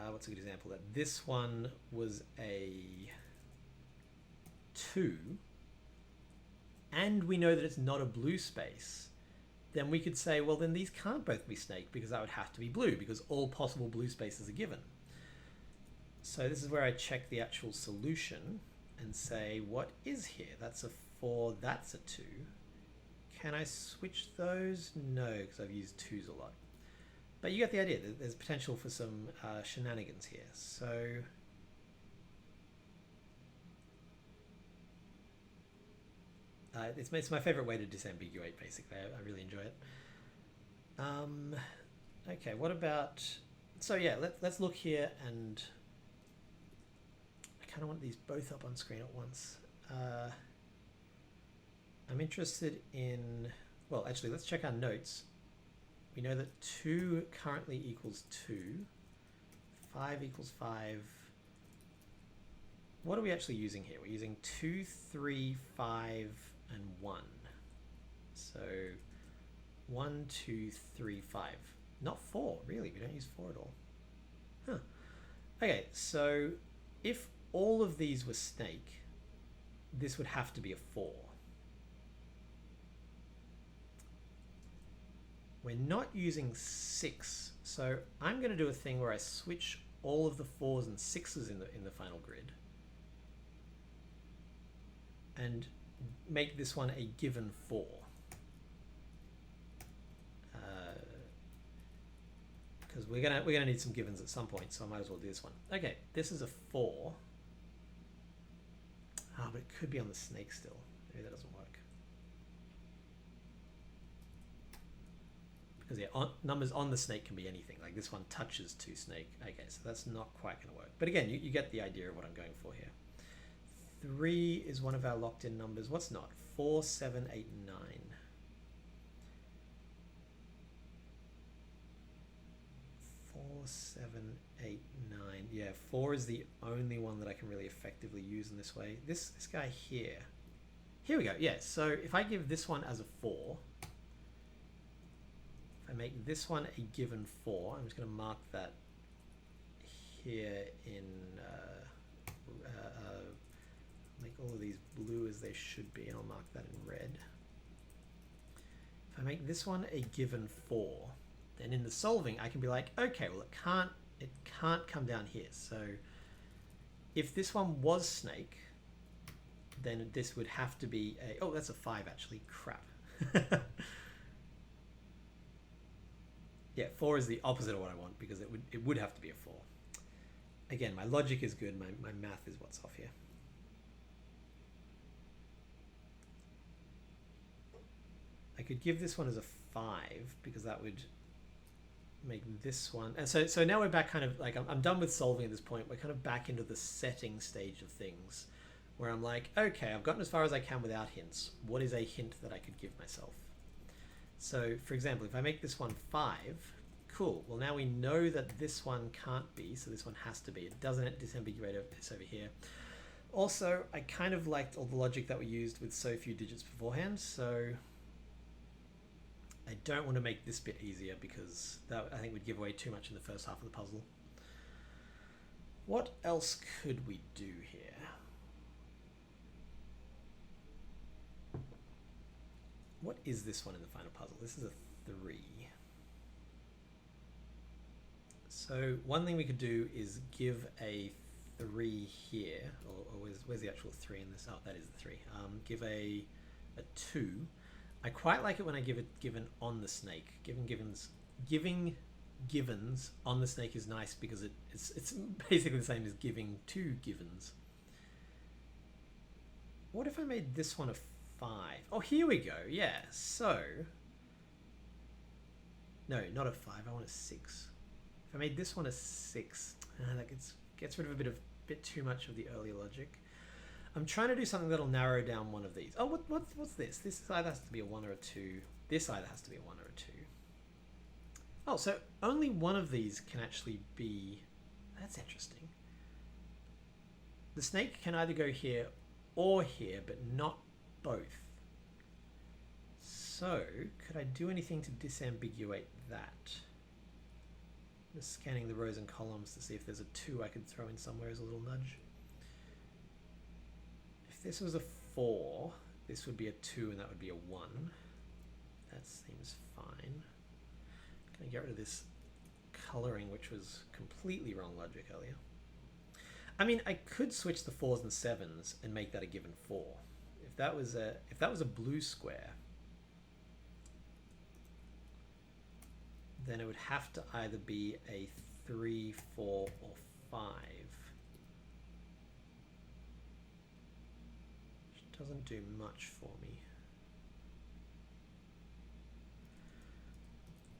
what's a good example, that this one was a 2, and we know that it's not a blue space, then we could say, well, then these can't both be snake, because that would have to be blue, because all possible blue spaces are given. So this is where I check the actual solution and say, what is here? That's a 4, that's a 2. Can I switch those? No, because I've used 2s a lot. But you get the idea. There's potential for some shenanigans here. So it's my favorite way to disambiguate, basically. I really enjoy it. Okay, what about... So yeah, let's look here, and I kind of want these both up on screen at once. I'm interested in... Well, actually, let's check our notes. We know that 2 currently equals 2. 5 equals 5. What are we actually using here? We're using 2, 3, 5, and 1. So 1, 2, 3, 5. Not 4, really. We don't use 4 at all. Huh. Okay, so if all of these were snake, this would have to be a 4. We're not using 6, so I'm going to do a thing where I switch all of the 4s and 6s in the final grid and make this one a given 4. Because we're gonna need some givens at some point, so I might as well do this one. Okay, this is a 4. Ah, but it could be on the snake still. Maybe that doesn't work. Because yeah, numbers on the snake can be anything. Like this one touches 2 snake. Okay, so that's not quite going to work. But again, you get the idea of what I'm going for here. 3 is one of our locked in numbers. What's not? 4, 7, 8, 9. 4, 7, 8, 9. Yeah, 4 is the only one that I can really effectively use in this way. This guy here. Here we go. Yeah, so if I give this one as a 4, if I make this one a given 4, I'm just going to mark that here in... make all of these blue as they should be, and I'll mark that in red. If I make this one a given 4, then in the solving I can be like, okay, well it can't come down here. So if this one was snake, then this would have to be a... Oh, that's a 5 actually. Crap. Yeah, 4 is the opposite of what I want, because it would have to be a 4. Again, my logic is good. My math is what's off here. I could give this one as a 5, because that would make this one... And so now we're back kind of like... I'm done with solving at this point. We're kind of back into the setting stage of things, where I'm like, okay, I've gotten as far as I can without hints. What is a hint that I could give myself? So, for example, if I make this one 5, cool. Well, now we know that this one can't be, so this one has to be. It doesn't disambiguate this over here. Also, I kind of liked all the logic that we used with so few digits beforehand, so I don't want to make this bit easier, because that, I think, would give away too much in the first half of the puzzle. What else could we do here? What is this one in the final puzzle? This is a 3. So one thing we could do is give a 3 here, or where's the actual 3 in this? Oh, that is the 3. Give a 2. I quite like it when I give it given on the snake. Giving givens on the snake is nice, because it's basically the same as giving 2 givens. What if I made this one a 5? Oh, here we go. Yeah, so... No, not a 5. I want a 6. If I made this one a 6, that gets rid of a bit too much of the early logic. I'm trying to do something that'll narrow down one of these. Oh, what's this? This either has to be a 1 or a 2. This either has to be a 1 or a 2. Oh, so only one of these can actually be... That's interesting. The snake can either go here or here, but not both. So, could I do anything to disambiguate that? Just scanning the rows and columns to see if there's a 2 I could throw in somewhere as a little nudge. If this was a 4, this would be a 2 and that would be a 1. That seems fine. Can I get rid of this coloring, which was completely wrong logic earlier? I mean, I could switch the 4s and 7s and make that a given 4. If that was a blue square, then it would have to either be a 3, 4, or 5. Which doesn't do much for me.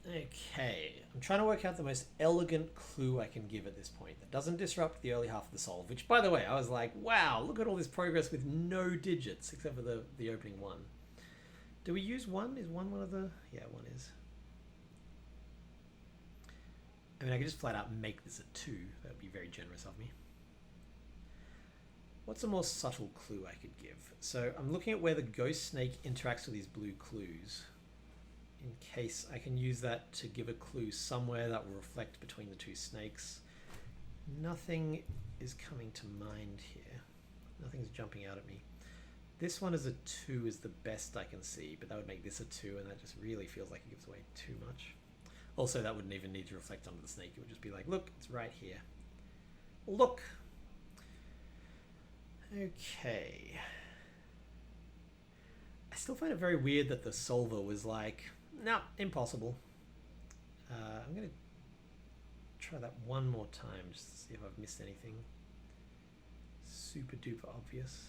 Okay, I'm trying to work out the most elegant clue I can give at this point that doesn't disrupt the early half of the solve, which, by the way, I was like, wow, look at all this progress with no digits, except for the opening one. Do we use one? Is one of the... Yeah, one is. I mean, I could just flat out make this a 2. That would be very generous of me. What's a more subtle clue I could give? So I'm looking at where the ghost snake interacts with these blue clues, in case I can use that to give a clue somewhere that will reflect between the two snakes. Nothing is coming to mind here. Nothing's jumping out at me. This one as a 2 is the best I can see, but that would make this a 2, and that just really feels like it gives away too much. Also, that wouldn't even need to reflect onto the snake. It would just be like, look, it's right here. Look! Okay. I still find it very weird that the solver was like, no, impossible. I'm going to try that one more time just to see if I've missed anything super duper obvious.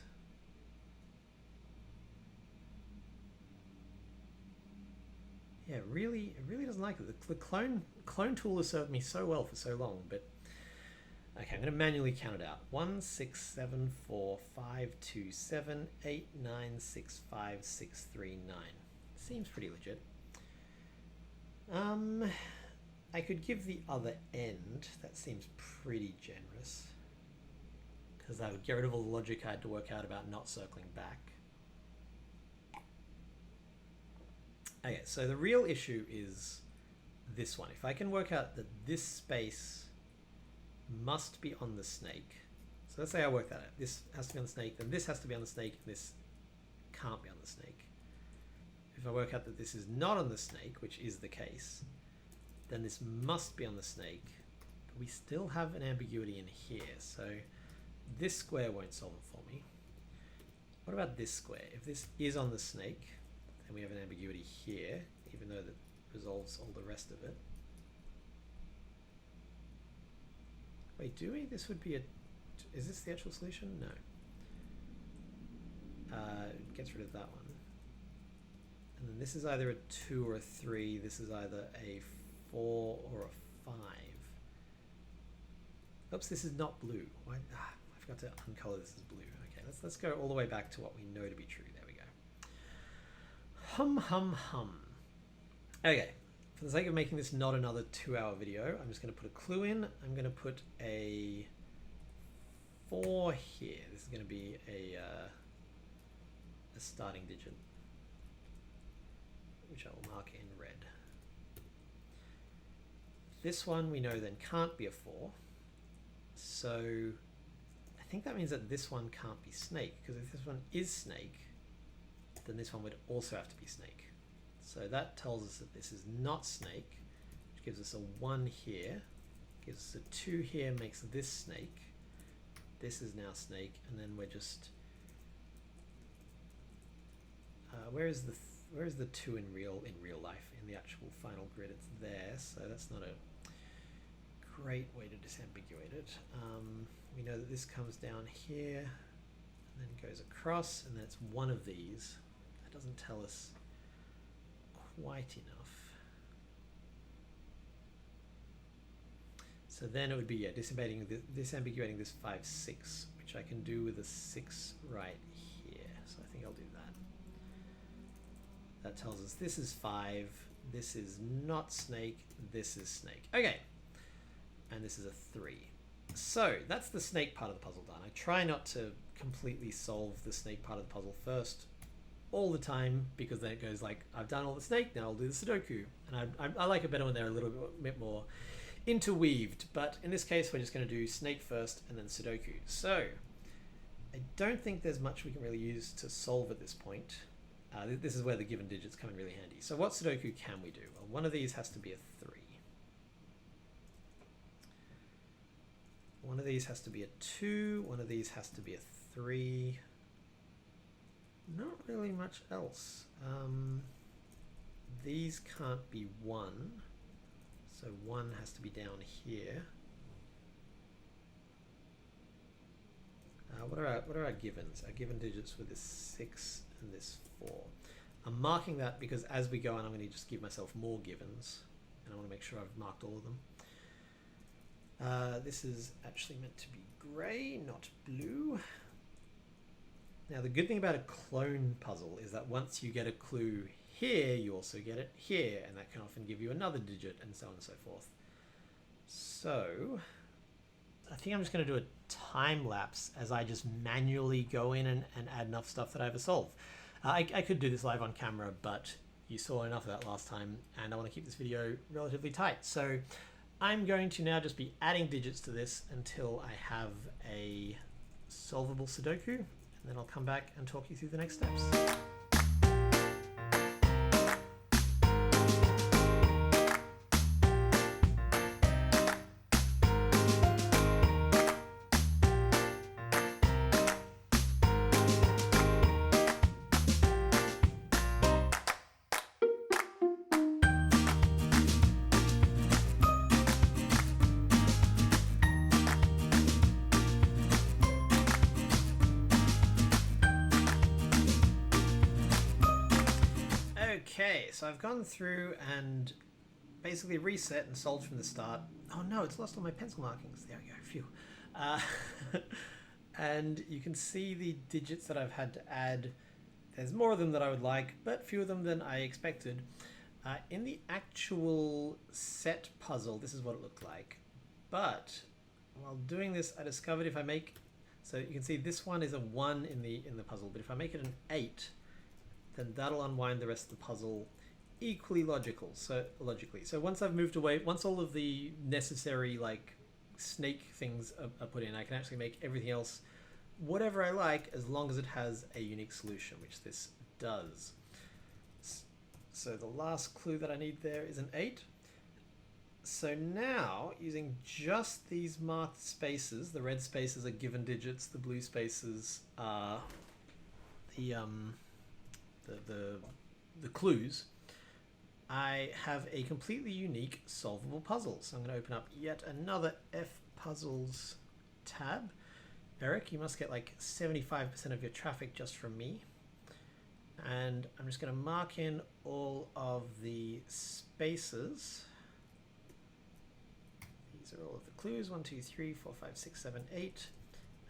Yeah, it really doesn't like it. The clone tool has served me so well for so long, but okay, I'm going to manually count it out. 1, 6, 7, 4, 5, 2, 7, 8, 9, 6, 5, 6, 3, 9. Seems pretty legit. I could give the other end. That seems pretty generous, because that would get rid of all the logic I had to work out about not circling back. Okay, so the real issue is this one. If I can work out that this space must be on the snake. So let's say I work that out. This has to be on the snake, then this has to be on the snake, and this can't be on the snake. If I work out that this is not on the snake, which is the case, then this must be on the snake, but we still have an ambiguity in here, so this square won't solve it for me. What about this square? If this is on the snake, then we have an ambiguity here, even though that resolves all the rest of it. Wait, do we? This would be a... Is this the actual solution? No. It gets rid of that one. And then this is either a 2 or a 3. This is either a 4 or a 5. Oops, this is not blue. Why? I forgot to uncolor this as blue. Okay, let's go all the way back to what we know to be true. There we go. Hum, hum, hum. Okay. For the sake of making this not another 2-hour video, I'm just going to put a clue in. I'm going to put a 4 here. This is going to be a starting digit, which I will mark in red. This one we know then can't be a 4. So I think that means that this one can't be snake, because if this one is snake, then this one would also have to be snake. So that tells us that this is not snake, which gives us a 1 here, gives us a 2 here, makes this snake. This is now snake, and then we're just... where is the 2 in real life? In the actual final grid, it's there, so that's not a great way to disambiguate it. We know that this comes down here, and then goes across, and then it's one of these. That doesn't tell us quite enough. So then it would be, yeah, disambiguating this 5, 6, which I can do with a 6 right here. So I think I'll do that. That tells us this is 5, this is not snake, this is snake. Okay, and this is a 3. So that's the snake part of the puzzle done. I try not to completely solve the snake part of the puzzle first all the time, because then it goes like, I've done all the snake, now I'll do the Sudoku. And I like it better when they're a little bit more interweaved, but in this case we're just going to do snake first and then Sudoku. So I don't think there's much we can really use to solve at this point. This is where the given digits come in really handy. So what Sudoku can we do? Well, one of these has to be a 3. One of these has to be a 2. One of these has to be a 3. Not really much else. These can't be 1. So 1 has to be down here. What are our givens? Our given digits were this 6 and this 4. I'm marking that because as we go on, I'm going to just give myself more givens. and I want to make sure I've marked all of them. This is actually meant to be grey, not blue. Now the good thing about a clone puzzle is that once you get a clue here, you also get it here, and that can often give you another digit, and so on and so forth. So I think I'm just going to do a time lapse as I just manually go in and add enough stuff that I have to solve. I could do this live on camera, but you saw enough of that last time, and I want to keep this video relatively tight. So I'm going to now just be adding digits to this until I have a solvable Sudoku, and then I'll come back and talk you through the next steps. Okay, so I've gone through and basically reset and solved from the start. Oh no, it's lost all my pencil markings. There we go, phew. And you can see the digits that I've had to add. There's more of them than I would like, but fewer of them than I expected. In the actual set puzzle, this is what it looked like. But while doing this, I discovered if I make, so you can see this one is a 1 in the puzzle, but if I make it an 8, then that'll unwind the rest of the puzzle equally logically. So once I've moved away, once all of the necessary like snake things are put in, I can actually make everything else whatever I like, as long as it has a unique solution, which this does. So the last clue that I need there is an 8. So now, using just these marked spaces, the red spaces are given digits, the blue spaces are the clues, I have a completely unique solvable puzzle. So I'm going to open up yet another F puzzles tab. Eric, you must get like 75% of your traffic just from me. And I'm just going to mark in all of the spaces. These are all of the clues, 1, 2, 3, 4, 5, 6, 7, 8.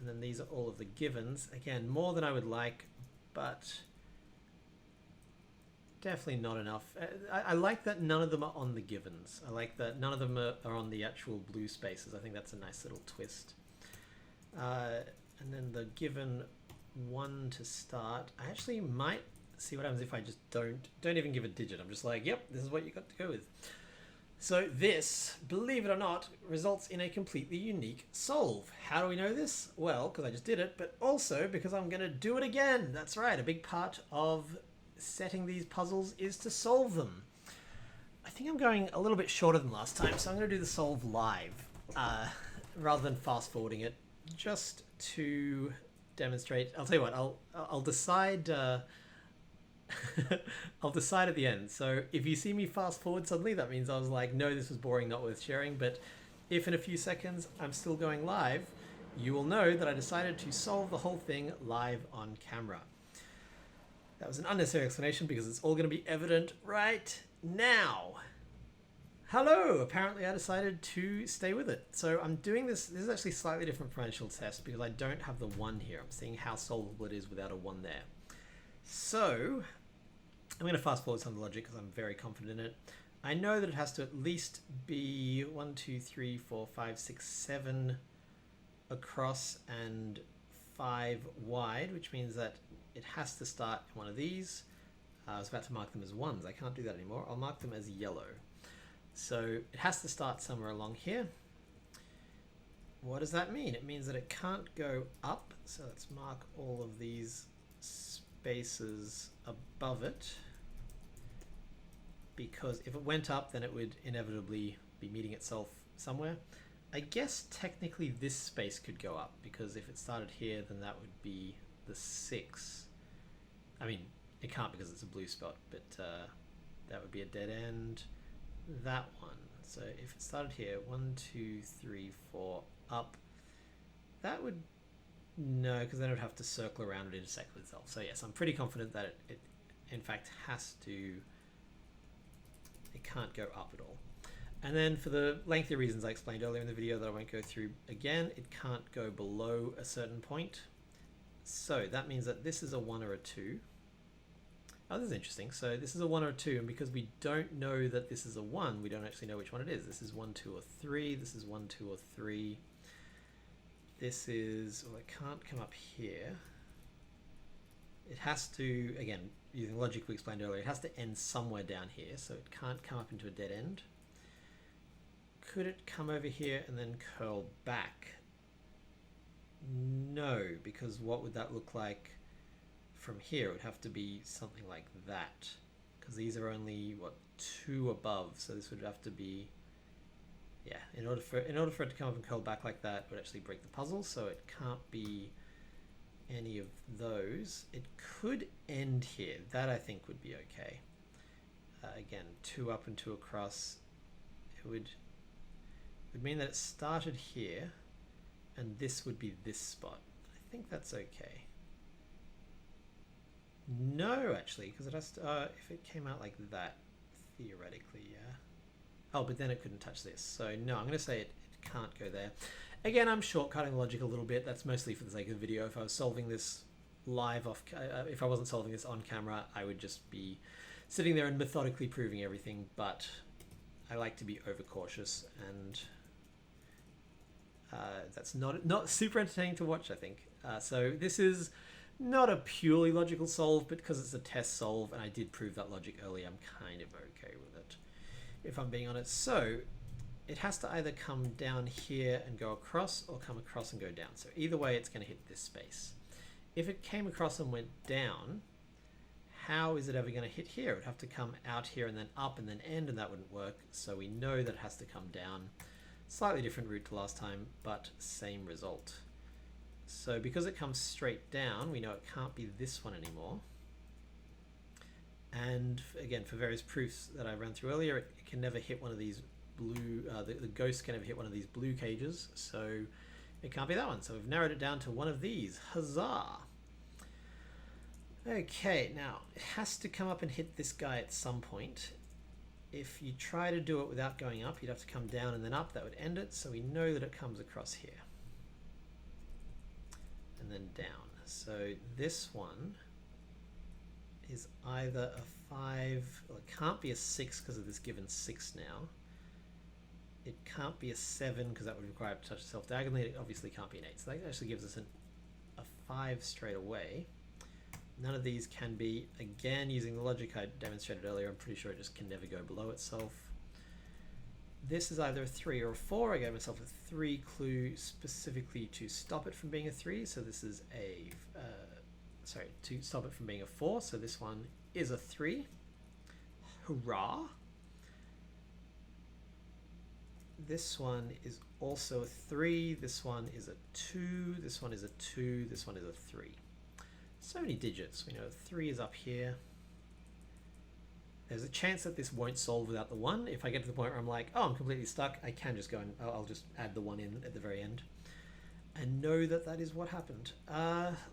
And then these are all of the givens. Again, more than I would like, but definitely not enough. I like that none of them are on the givens. I like that none of them are on the actual blue spaces. I think that's a nice little twist. And then the given 1 to start, I actually might see what happens if I just don't even give a digit. I'm just like, yep, this is what you got to go with. So this, believe it or not, results in a completely unique solve. How do we know this? Well, because I just did it, but also because I'm going to do it again. That's right, a big part of setting these puzzles is to solve them. I think I'm going a little bit shorter than last time, so I'm going to do the solve live rather than fast forwarding it, just to demonstrate. I'll tell you what, I'll decide I'll decide at the end. So if you see me fast forward suddenly, that means I was like, no, this was boring, not worth sharing. But if in a few seconds I'm still going live, you will know that I decided to solve the whole thing live on camera. That was an unnecessary explanation because it's all going to be evident right now. Hello! Apparently I decided to stay with it. So I'm doing this. This is actually slightly different from my initial test because I don't have the 1 here. I'm seeing how solvable it is without a 1 there. So I'm going to fast forward some of the logic because I'm very confident in it. I know that it has to at least be 1, 2, 3, 4, 5, 6, 7 across and 5 wide, which means that it has to start in one of these. I was about to mark them as 1s. I can't do that anymore. I'll mark them as yellow. So it has to start somewhere along here. What does that mean? It means that it can't go up. So let's mark all of these spaces above it, because if it went up, then it would inevitably be meeting itself somewhere. I guess technically this space could go up, because if it started here, then that would be the 6. I mean, it can't because it's a blue spot, but that would be a dead end. That one. So if it started here, 1, 2, 3, 4, up, that would, no, because then it would have to circle around and intersect with itself. So yes, I'm pretty confident that it in fact has to, it can't go up at all. And then for the lengthy reasons I explained earlier in the video that I won't go through again, it can't go below a certain point. So that means that this is a 1 or a 2. Oh, this is interesting. So this is a 1 or a 2, and because we don't know that this is a 1, we don't actually know which one it is. This is 1, 2, or 3. This is 1, 2, or 3. This is, well, it can't come up here. It has to, again, using logic we explained earlier, it has to end somewhere down here, so it can't come up into a dead end. Could it come over here and then curl back? No, because what would that look like from here? It would have to be something like that, because these are only, what, 2 above, so this would have to be, yeah, in order for it to come up and curl back like that, it would actually break the puzzle, so it can't be any of those. It could end here. That I think would be okay. Again, 2 up and 2 across. It would mean that it started here, and this would be this spot. I think that's okay. No, actually, because it has to, if it came out like that, theoretically, yeah. Oh, but then it couldn't touch this. So no, I'm going to say it can't go there. Again, I'm shortcutting logic a little bit. That's mostly for the sake of the video. If I was solving this live off, if I wasn't solving this on camera, I would just be sitting there and methodically proving everything. But I like to be overcautious, and that's not super entertaining to watch, I think. So this is not a purely logical solve, but because it's a test solve, and I did prove that logic earlier, I'm kind of okay with it, if I'm being honest. So it has to either come down here and go across, or come across and go down. So either way, it's going to hit this space. If it came across and went down, how is it ever going to hit here? It would have to come out here and then up and then end, and that wouldn't work. So we know that it has to come down. Slightly different route to last time, but same result. So because it comes straight down, we know it can't be this one anymore. And again, for various proofs that I ran through earlier, it can never hit one of these blue, the ghost can never hit one of these blue cages, so it can't be that one. So we've narrowed it down to one of these. Huzzah! Okay, now it has to come up and hit this guy at some point. If you try to do it without going up, you'd have to come down and then up. That would end it. So we know that it comes across here and then down. So this one is either a 5, well, it can't be a 6 because of this given 6 now. It can't be a 7 because that would require it to touch itself diagonally. It obviously can't be an 8. So that actually gives us a 5 straight away. None of these can be, again, using the logic I demonstrated earlier, I'm pretty sure it just can never go below itself. This is either a 3 or a 4. I gave myself a 3 clue specifically to stop it from being a 3. So this is a, sorry, to stop it from being a 4. So this one is a 3. Hurrah! This one is also a 3. This one is a 2. This one is a 2. This one is a 3. So many digits. We know 3 is up here. There's a chance that this won't solve without the 1. If I get to the point where I'm like, oh, I'm completely stuck, I can just go and I'll just add the 1 in at the very end and know that that is what happened.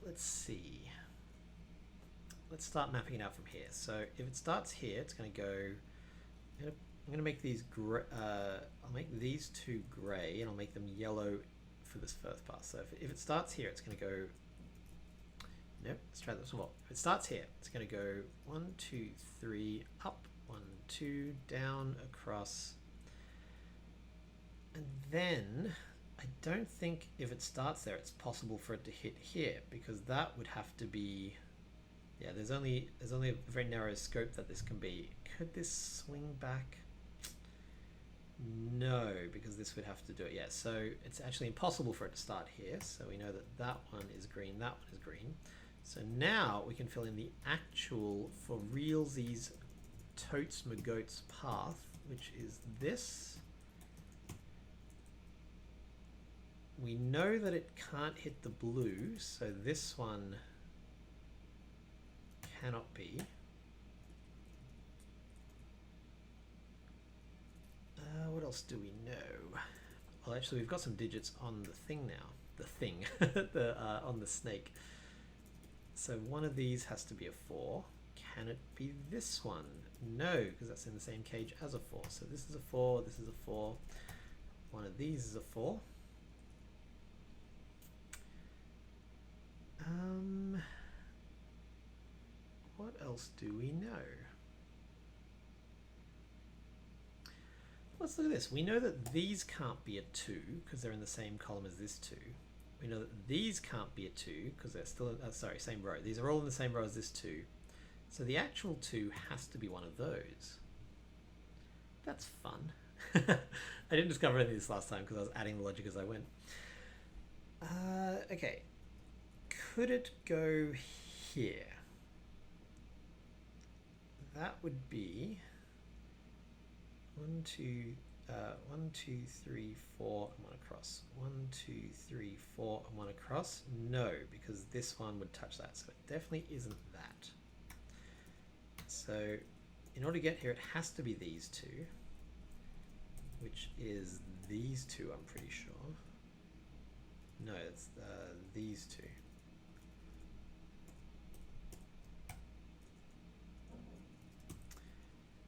Let's see. Let's start mapping it out from here. So if it starts here, it's going to go, I'm going to make these gray, I'll make these 2 gray and I'll make them yellow for this first pass. So if it starts here, it's going to go, nope, let's try this one more. If it starts here, it's going to go 1, 2, 3, up, 1, 2, down, across. And then I don't think if it starts there, it's possible for it to hit here, because that would have to be, yeah, there's only a very narrow scope that this can be. Could this swing back? No, because this would have to do it. Yeah, so it's actually impossible for it to start here. So we know that that one is green, that one is green. So now we can fill in the actual, for realsies, totes magotes path, which is this. We know that it can't hit the blue, so this one cannot be. What else do we know? Well, actually, we've got some digits on the thing now. The thing, on the snake. So one of these has to be a 4. Can it be this one? No, because that's in the same cage as a 4. So this is a 4, this is a 4. One of these is a 4. What else do we know? Let's look at this. We know that these can't be a 2 because they're in the same column as this 2. We know that these can't be a 2 because they're still, sorry, same row. These are all in the same row as this 2. So the actual 2 has to be one of those. That's fun. I didn't discover any of this last time because I was adding the logic as I went. Okay. Could it go here? That would be 1, 2, 3, 4, and 1 across. 1, 2, 3, 4, and 1 across. No, because this one would touch that, so it definitely isn't that. So in order to get here, it has to be these two, which is these two, I'm pretty sure. No, it's these two.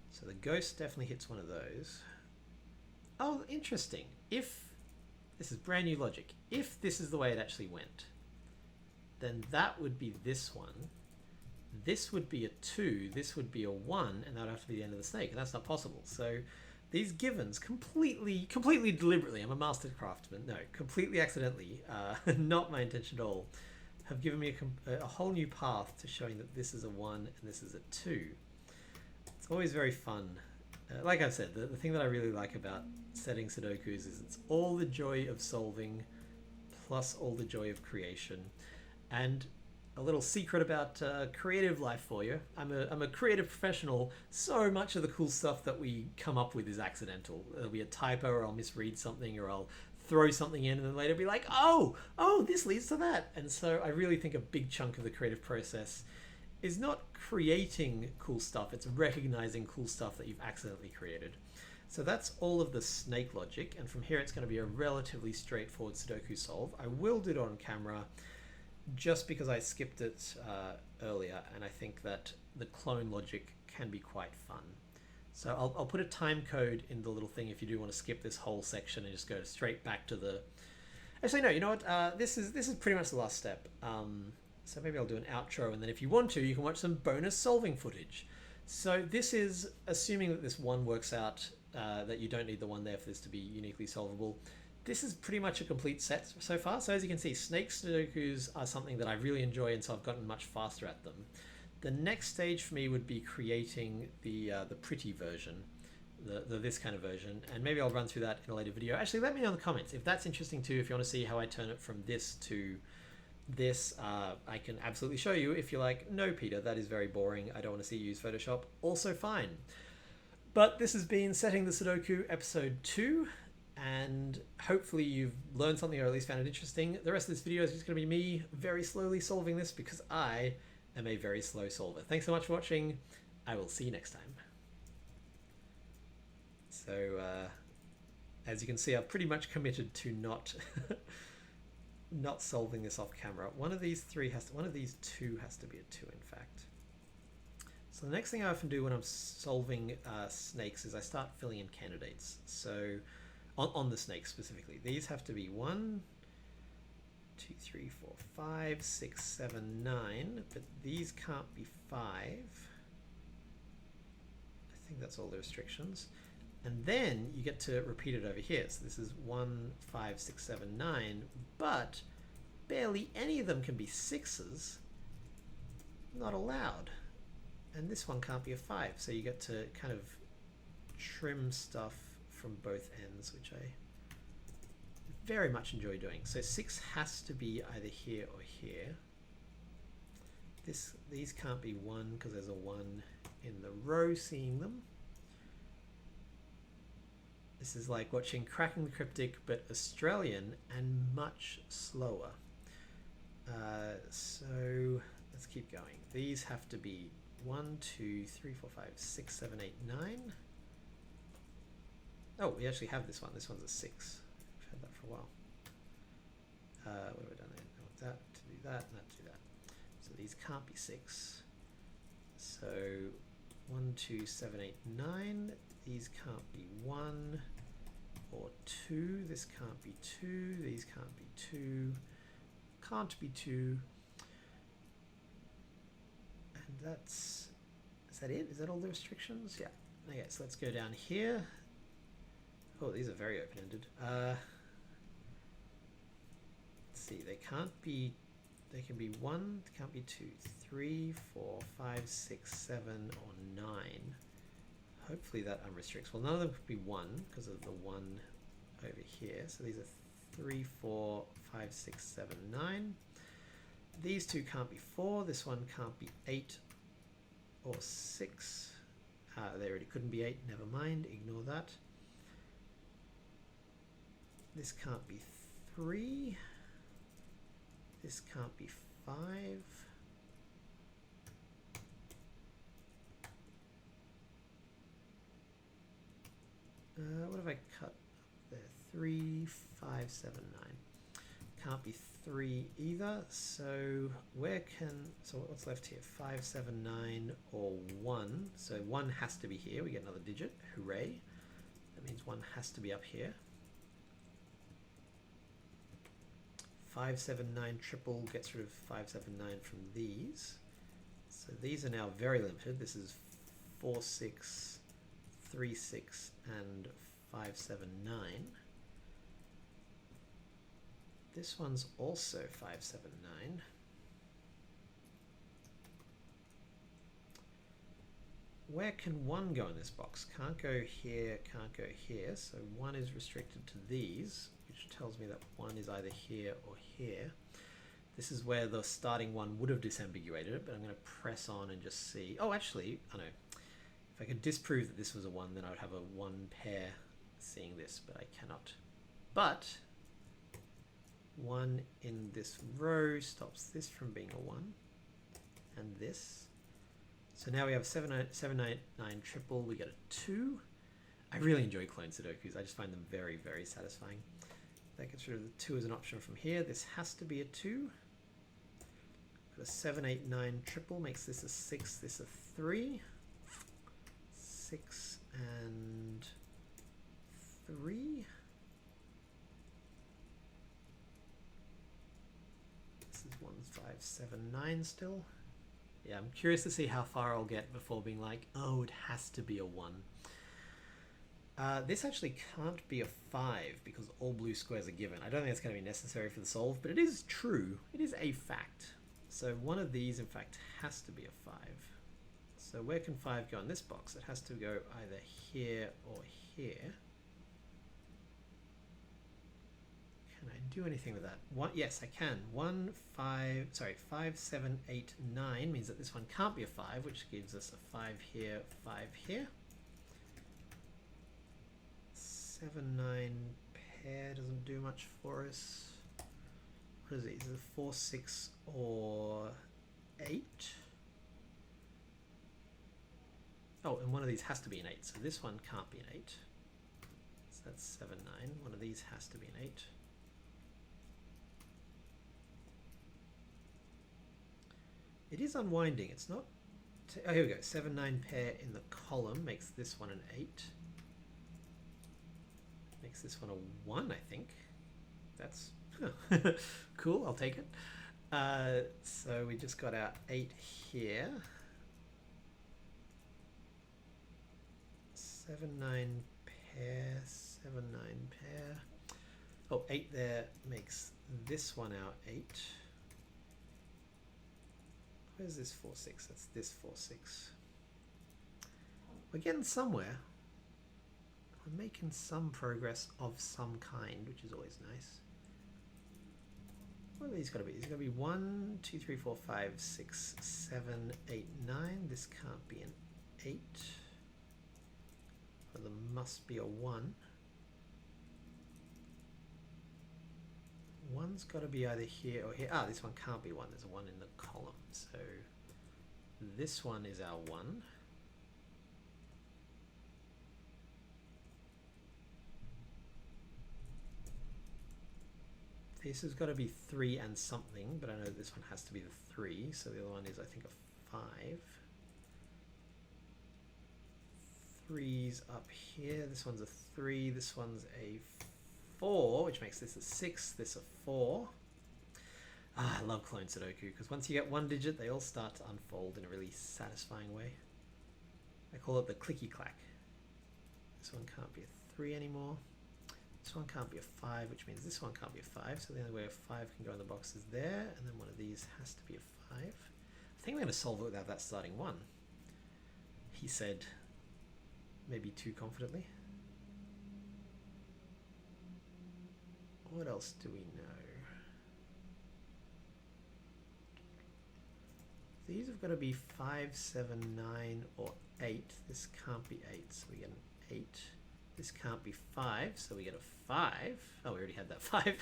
So the ghost definitely hits one of those. Oh, interesting. If this is brand new logic, if this is the way it actually went, then that would be this one. This would be a 2, this would be a 1, and that would have to be the end of the snake, and that's not possible. So these givens completely deliberately, I'm a master craftsman, no, completely accidentally, not my intention at all, have given me a whole new path to showing that this is a 1 and this is a 2. It's always very fun. Like I've said, the thing that I really like about setting Sudokus is it's all the joy of solving plus all the joy of creation. And a little secret about creative life for you. I'm a creative professional. So much of the cool stuff that we come up with is accidental. There'll be a typo, or I'll misread something, or I'll throw something in and then later be like, oh, this leads to that. And so I really think a big chunk of the creative process is not creating cool stuff, it's recognizing cool stuff that you've accidentally created. So that's all of the snake logic, and from here it's going to be a relatively straightforward Sudoku solve. I will do it on camera just because I skipped it earlier, and I think that the clone logic can be quite fun. So I'll put a time code in the little thing if you do want to skip this whole section and just go straight back to the... Actually, no, you know what? This is pretty much the last step. So maybe I'll do an outro, and then if you want to, you can watch some bonus solving footage. So this is assuming that this one works out, that you don't need the one there for this to be uniquely solvable. This is pretty much a complete set so far. So as you can see, snake Sudokus are something that I really enjoy, and so I've gotten much faster at them. The next stage for me would be creating the pretty version, this kind of version, and maybe I'll run through that in a later video. Actually, let me know in the comments if that's interesting too, if you want to see how I turn it from this to this. I can absolutely show you. If you're like, no Peter, that is very boring, I don't want to see you use Photoshop, also fine. But this has been Setting the Sudoku episode 2, and hopefully you've learned something or at least found it interesting. The rest of this video is just going to be me very slowly solving this because I am a very slow solver. Thanks so much for watching. I will see you next time. So as you can see, I've pretty much committed to not not solving this off camera. One of these two has to be a 2, in fact. So the next thing I often do when I'm solving snakes is I start filling in candidates. So on the snakes specifically, these have to be 1, 2, 3, 4, 5, 6, 7, 9, but these can't be 5. I think that's all the restrictions. And then you get to repeat it over here. So this is 1, 5, 6, 7, 9, but barely any of them can be 6s. Not allowed. And this one can't be a 5. So you get to kind of trim stuff from both ends, which I very much enjoy doing. So 6 has to be either here or here. These can't be 1 because there's a 1 in the row seeing them. This is like watching Cracking the Cryptic, but Australian and much slower. So let's keep going. These have to be 1, 2, 3, 4, 5, 6, 7, 8, 9. Oh, we actually have this one. This one's a 6. We've had that for a while. What have I done there? I want that to do that, and that to do that. So these can't be 6. So 1, 2, 7, 8, 9. These can't be 1 or 2. This can't be 2. These can't be 2. Can't be 2. And that's... Is that it? Is that all the restrictions? Yeah. Okay, so let's go down here. Oh, these are very open-ended. Let's see, they can't be... They can be 1, they can't be 2, 3, 4, 5, 6, 7, or 9. Hopefully that unrestricts. Well, none of them could be 1 because of the 1 over here. So these are 3, 4, 5, 6, 7, 9. These two can't be 4. This one can't be 8 or 6. They already couldn't be 8. Never mind. Ignore that. This can't be 3. This can't be 5. What have I cut there? 3, 5, 7, 9. Can't be 3 either. So so what's left here? 5, 7, 9 or 1. So 1 has to be here. We get another digit. Hooray. That means 1 has to be up here. 5, 7, 9 triple gets rid of 5, 7, 9 from these. So these are now very limited. This is 4, 6, 3, 6, and 5, 7, 9. This one's also 5, 7, 9. Where can 1 go in this box? Can't go here, can't go here. So 1 is restricted to these, which tells me that 1 is either here or here. This is where the starting 1 would have disambiguated it, but I'm going to press on and just see. Oh, actually, I know. If I could disprove that this was a 1, then I would have a 1 pair seeing this, but I cannot. But 1 in this row stops this from being a 1, and this. So now we have 7, 9 triple, we get a 2. I really enjoy clone Sudokus. I just find them very, very satisfying. That gets rid of the 2 as an option from here. This has to be a 2. Got a 7, 8, 9 triple makes this a 6, this a 3. 6 and 3. This is 1, 5, 7, 9 still. Yeah, I'm curious to see how far I'll get before being like, oh, it has to be a 1. This actually can't be a 5 because all blue squares are given. I don't think it's going to be necessary for the solve, but it is true. It is a fact. So one of these, in fact, has to be a 5. So where can 5 go in this box? It has to go either here or here. Can I do anything with that? Yes, I can. 5, 7, 8, 9 means that this one can't be a 5, which gives us a 5 here, 5 here. 7, 9 pair doesn't do much for us. What is it? Is it 4, 6, or 8? Oh, and one of these has to be an 8, so this one can't be an 8. So that's 7, 9. One of these has to be an 8. It is unwinding. It's not... Oh, here we go. 7, 9 pair in the column makes this one an 8. Makes this one a 1, I think. That's cool. I'll take it. So we just got our 8 here. 7, 9 pair, 7, 9 pair. Oh, 8 there makes this one our 8. Where's this 4, 6? That's this 4, 6. We're getting somewhere. We're making some progress of some kind, which is always nice. What are these got to be? These got to be 1, 2, 3, 4, 5, 6, 7, 8, 9. This can't be an 8. But there must be a 1. 1's got to be either here or here. Ah, this one can't be 1. There's a 1 in the column. So this one is our 1. This has got to be 3 and something, but I know this one has to be the 3. So the other one is, I think, a 5. 3s up here. This one's a 3, this one's a 4, which makes this a 6, this a 4. Ah, I love clone Sudoku, because once you get one digit, they all start to unfold in a really satisfying way. I call it the clicky clack. This one can't be a 3 anymore. This one can't be a 5, which means this one can't be a 5. So the only way a 5 can go in the box is there, and then one of these has to be a 5. I think I'm going to solve it without that starting 1. He said, maybe too confidently. What else do we know? These have got to be 5, 7, 9, or 8. This can't be 8, so we get an 8. This can't be 5, so we get a 5. Oh, we already had that 5.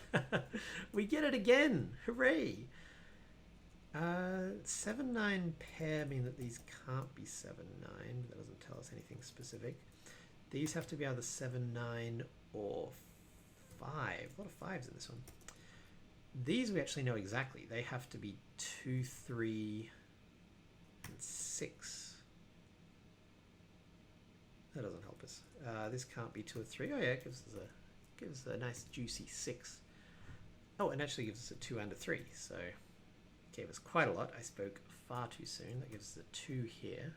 We get it again! Hooray! 7, 9 pair mean that these can't be 7, 9. That doesn't tell us anything specific. These have to be either 7, 9, or 5. A lot of 5s in this one. These we actually know exactly. They have to be 2, 3, and 6. That doesn't help us. This can't be 2 or 3. Oh yeah, it gives us a nice juicy 6. Oh, and actually gives us a 2 and a 3. So it gave us quite a lot. I spoke far too soon. That gives us a 2 here.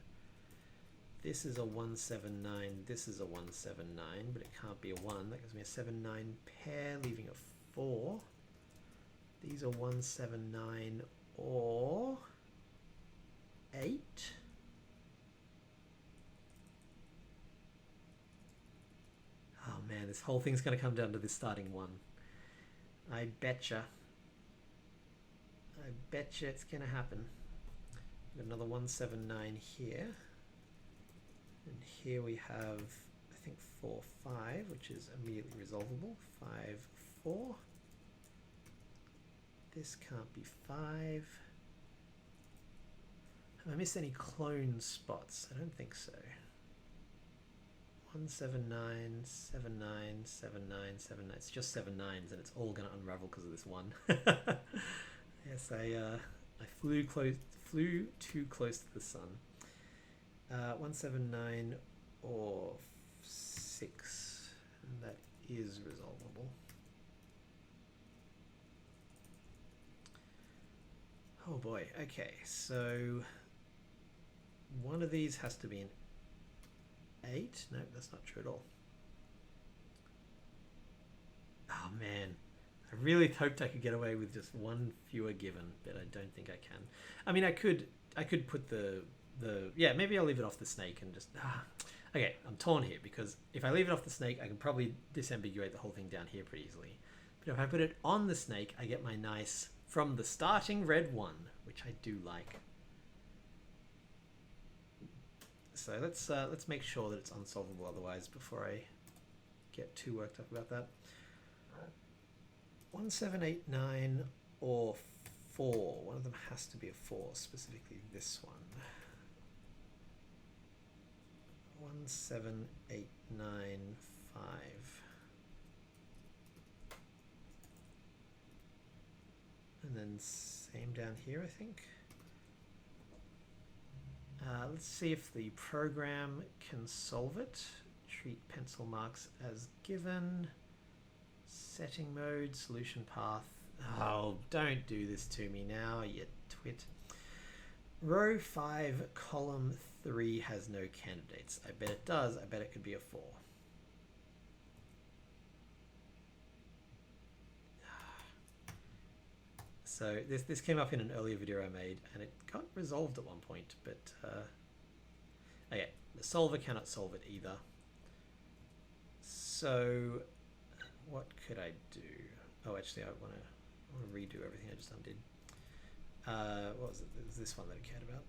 This is a 1, 7, 9. This is a 1, 7, 9, but it can't be a 1. That gives me a 7, 9 pair, leaving a 4. These are 1, 7, 9, or 8. Oh man, this whole thing's going to come down to this starting 1. I betcha. I betcha it's going to happen. Got another 1, 7, 9 here. And here we have, I think, 4, 5, which is immediately resolvable. 5, 4. This can't be 5. Have I missed any clone spots? I don't think so. 1, 7, 9, 7, 9, 7, 9, 7, 9. It's just 7 9s, and it's all going to unravel because of this 1. Yes, I flew too close to the sun. 1, 7, 9, or 6. And that is resolvable. Oh boy. Okay, so one of these has to be an 8. No, that's not true at all. Oh man, I really hoped I could get away with just one fewer given, but I don't think I can. I mean, I could put the yeah, maybe I'll leave it off the snake and just okay, I'm torn here, because if I leave it off the snake, I can probably disambiguate the whole thing down here pretty easily. But if I put it on the snake, I get my nice from the starting red 1, which I do like. So let's make sure that it's unsolvable otherwise before I get too worked up about that. 1, 7, 8, 9, or 4. One of them has to be a 4, specifically this one. 1, 7, 8, 9, 5. And then same down here, I think. Let's see if the program can solve it. Treat pencil marks as given. Setting mode, solution path. Oh, don't do this to me now, you twit. Row 5, column 3 has no candidates. I bet it does. I bet it could be a 4. So this came up in an earlier video I made, and it got resolved at one point, but okay, the solver cannot solve it either. So what could I do? Oh, actually, I want to redo everything I just undid. What was it? It was this one that I cared about.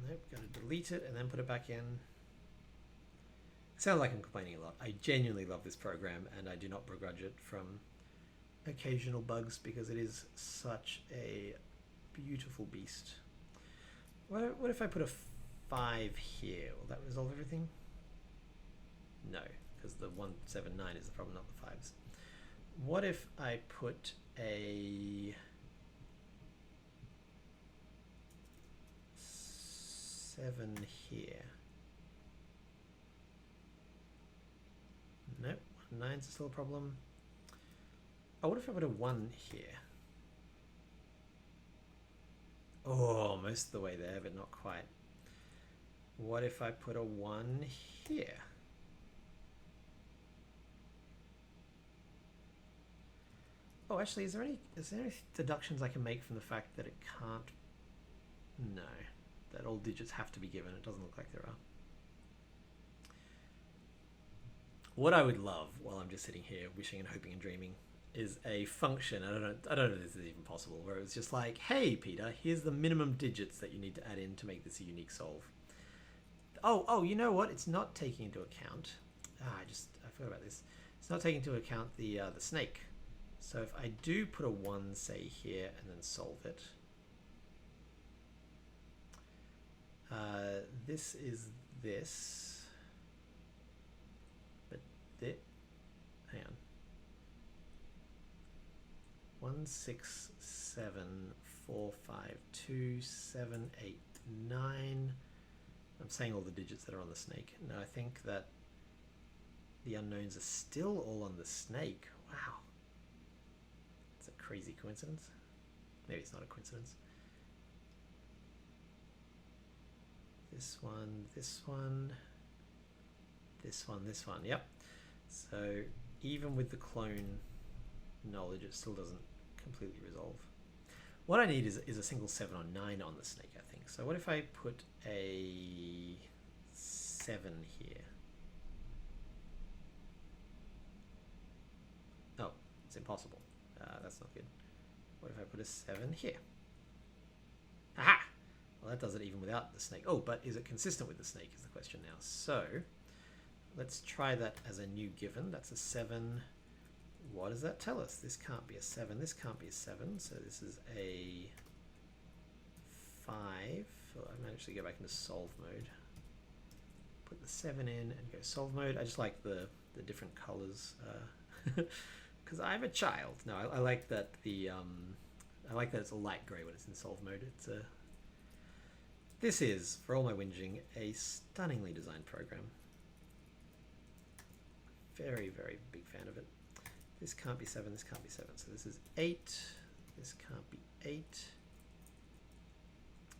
Nope, got to delete it and then put it back in. It sounds like I'm complaining a lot. I genuinely love this program, and I do not begrudge it from occasional bugs, because it is such a beautiful beast. What if I put a 5 here? Will that resolve everything? No, because the 1, 7, 9 is the problem, not the 5s. What if I put a 7 here. Nope, 9's still a problem. Oh, what if I put a 1 here? Oh, most of the way there, but not quite. What if I put a 1 here? Oh, actually, is there any deductions I can make from the fact that it can't? No, that all digits have to be given. It doesn't look like there are. What I would love while I'm just sitting here wishing and hoping and dreaming is a function. I don't know if this is even possible, where it's just like, hey Peter, here's the minimum digits that you need to add in to make this a unique solve. Oh, you know what? It's not taking into account. I forgot about this. It's not taking into account the snake. So if I do put a 1, say here, and then solve it, this is this, but hang on. 1, 6, 7, 4, 5, 2, 7, 8, 9. I'm saying all the digits that are on the snake. No, I think that the unknowns are still all on the snake. Wow. It's a crazy coincidence. Maybe it's not a coincidence. This one, this one, this one, this one. Yep. So even with the clone knowledge, it still doesn't completely resolve. What I need is a single 7 or 9 on the snake, I think. So what if I put a 7 here? Oh, it's impossible. That's not good. What if I put a 7 here? Aha! Well, that does it even without the snake. Oh, but is it consistent with the snake is the question now. So let's try that as a new given. That's a 7. What does that tell us? This can't be a 7. This can't be a 7. So this is a 5. Oh, I managed to go back into solve mode. Put the 7 in and go solve mode. I just like the different colors because I'm a child. No, I like that I like that it's a light gray when it's in solve mode. It's a This is, for all my whinging, a stunningly designed program. Very, very big fan of it. This can't be 7, this can't be 7. So this is 8, this can't be 8.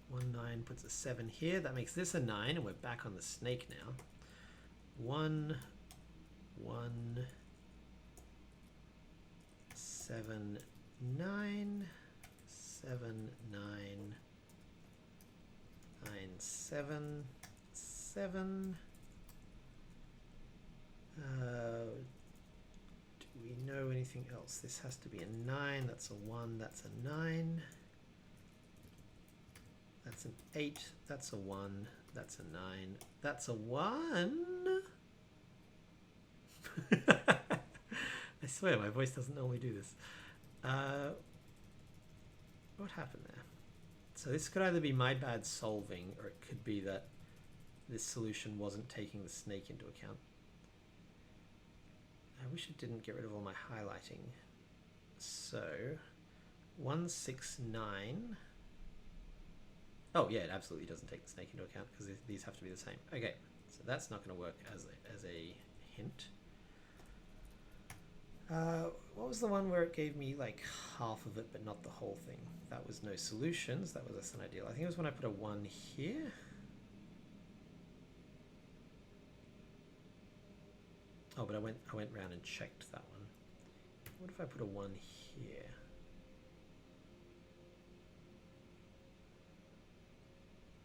1, 9 puts a 7 here. That makes this a 9, and we're back on the snake now. 1, 1, 7, 9, 7, 9, 9, 7, 7. Do we know anything else? This has to be a 9. That's a 1. That's a 9. That's an 8. That's a 1. That's a 9. That's a 1. I swear my voice doesn't normally do this. What happened there? So this could either be my bad solving, or it could be that this solution wasn't taking the snake into account. I wish it didn't get rid of all my highlighting. So 1, 6, 9. Oh yeah, it absolutely doesn't take the snake into account because these have to be the same. Okay, so that's not going to work as a hint. What was the one where it gave me like half of it but not the whole thing? That was no solutions. That was less than ideal. I think it was when I put a 1 here. Oh, but I went round and checked that one. What if I put a 1 here?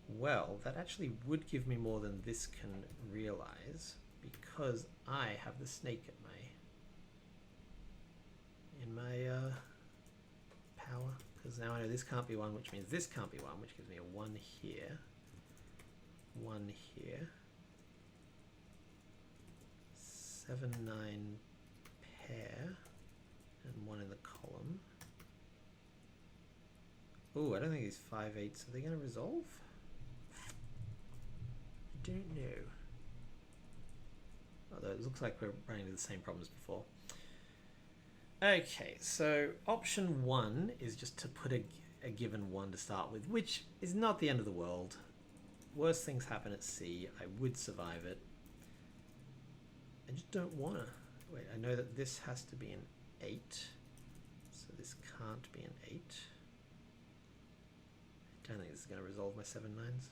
Well, that actually would give me more than this can realize because I have the snake at in my power. Because now I know this can't be 1, which means this can't be 1, which gives me a 1 here, 1 here. 7, 9 pair, and 1 in the column. Oh, I don't think these 5, 8s, are they going to resolve? I don't know. Although it looks like we're running into the same problems before. Okay, so option 1 is just to put a given 1 to start with, which is not the end of the world. worst things happen at sea. I would survive it. I just don't want to. Wait, I know that this has to be an 8. So this can't be an 8. I don't think this is going to resolve my 7-9s.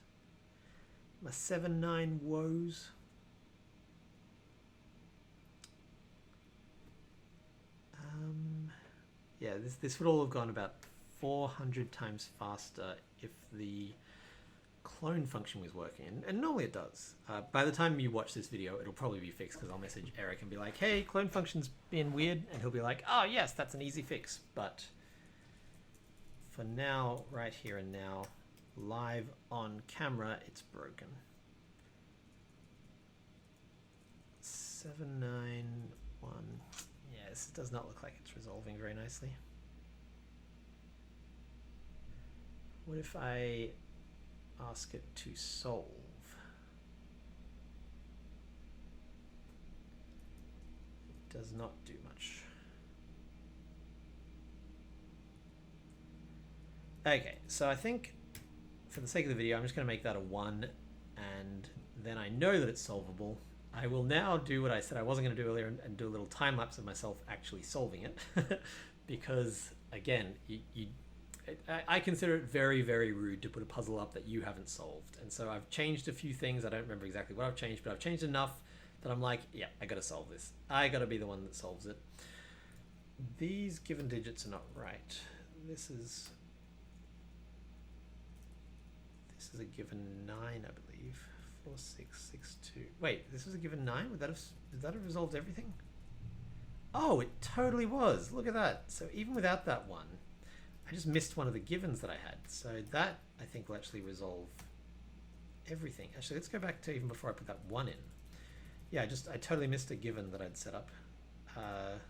My 7-9 woes. Yeah, this would all have gone about 400 times faster if the clone function was working, and normally it does. By the time you watch this video, it'll probably be fixed because I'll message Eric and be like, hey, clone function's being weird, and he'll be like, oh yes, that's an easy fix. But for now, right here and now, live on camera, it's broken. 791. Yeah, this does not look like it's resolving very nicely. What if I ask it to solve? It does not do much. Okay, so I think for the sake of the video, I'm just going to make that a 1, and then I know that it's solvable. I will now do what I said I wasn't going to do earlier and do a little time lapse of myself actually solving it. Because, again, I consider it very, very rude to put a puzzle up that you haven't solved. And so I've changed a few things. I don't remember exactly what I've changed, but I've changed enough that I'm like, yeah, I got to solve this. I got to be the one that solves it. These given digits are not right. This is a given 9, I believe. 4, 6, 6, 2. Wait, this was a given 9? Did that have resolved everything? Oh, it totally was. Look at that. So even without that one, I just missed one of the givens that I had. So that, I think, will actually resolve everything. Actually, let's go back to even before I put that 1 in. Yeah, I totally missed a given that I'd set up. Why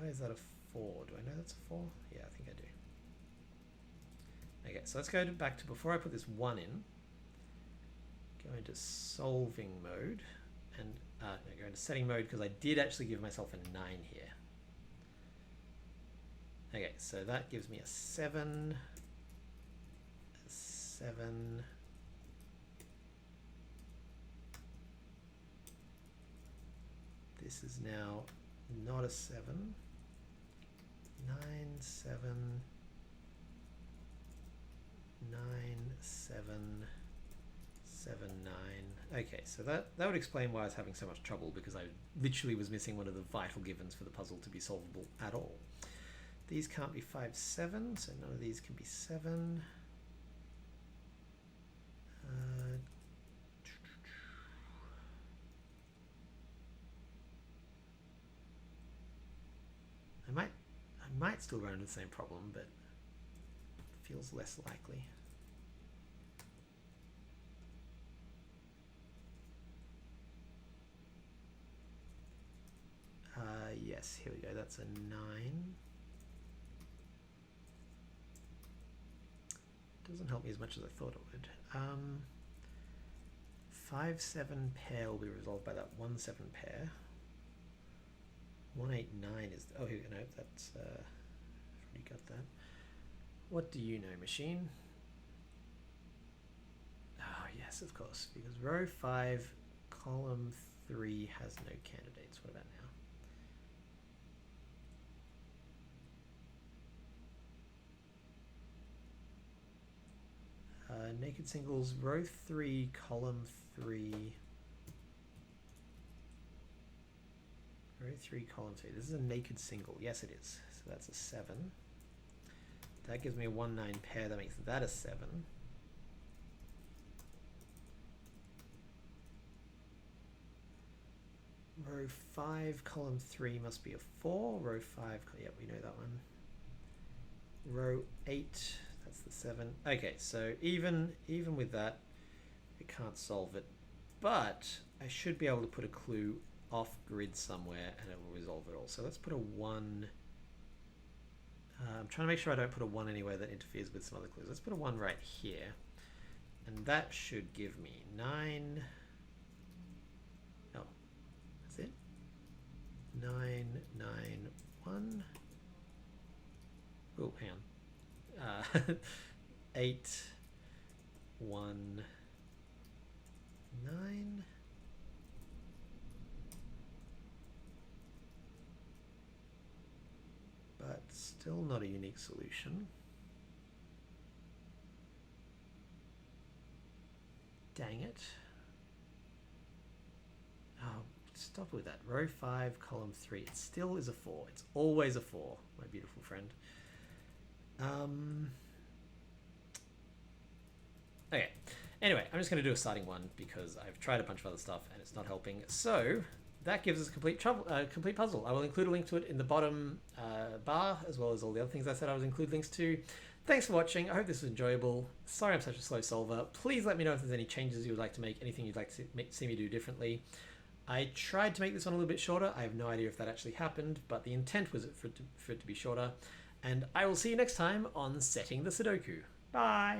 is that a 4? Do I know that's a 4? Yeah, I think I do. Okay, so let's go back to before I put this 1 in. Go into solving mode. And no, go into setting mode because I did actually give myself a 9 here. Okay, so that gives me a 7, a 7, this is now not a 7, 9, 7, 9, 7, 7, 9. Okay, so that would explain why I was having so much trouble, because I literally was missing one of the vital givens for the puzzle to be solvable at all. These can't be 5, 7, so none of these can be 7. I might still run into the same problem, but it feels less likely. Yes, here we go. That's a 9. Doesn't help me as much as I thought it would. 5, 7 pair will be resolved by that 1, 7 pair. 1, 8, 9 is... Oh, here we go. No, that's... I've already got that. What do you know, machine? Oh, yes, of course. Because row 5, column 3 has no candidates. What about now? Naked singles, row 3, column 3. Row 3, column 3. This is a naked single. Yes, it is. So that's a 7. That gives me a 1, 9 pair. That makes that a 7. Row 5, column 3 must be a 4. Row 5, yep, we know that one. Row 8, that's the 7. Okay, so even with that, it can't solve it. But I should be able to put a clue off grid somewhere and it will resolve it all. So let's put a 1. I'm trying to make sure I don't put a 1 anywhere that interferes with some other clues. Let's put a 1 right here. And that should give me 9. Oh, that's it. 9, 9, 1. Oh, hang on. 8, 1, 9. But still not a unique solution. Dang it. Oh, stop with that. Row 5, column 3. It still is a 4. It's always a 4, my beautiful friend. Okay. Anyway, I'm just going to do a starting one because I've tried a bunch of other stuff and it's not helping. So that gives us a complete puzzle. I will include a link to it in the bottom bar, as well as all the other things I said I would include links to. Thanks for watching. I hope this was enjoyable. Sorry I'm such a slow solver. Please let me know if there's any changes you would like to make, anything you'd like to see me do differently. I tried to make this one a little bit shorter. I have no idea if that actually happened, but the intent was for it to be shorter. And I will see you next time on Setting the Sudoku. Bye!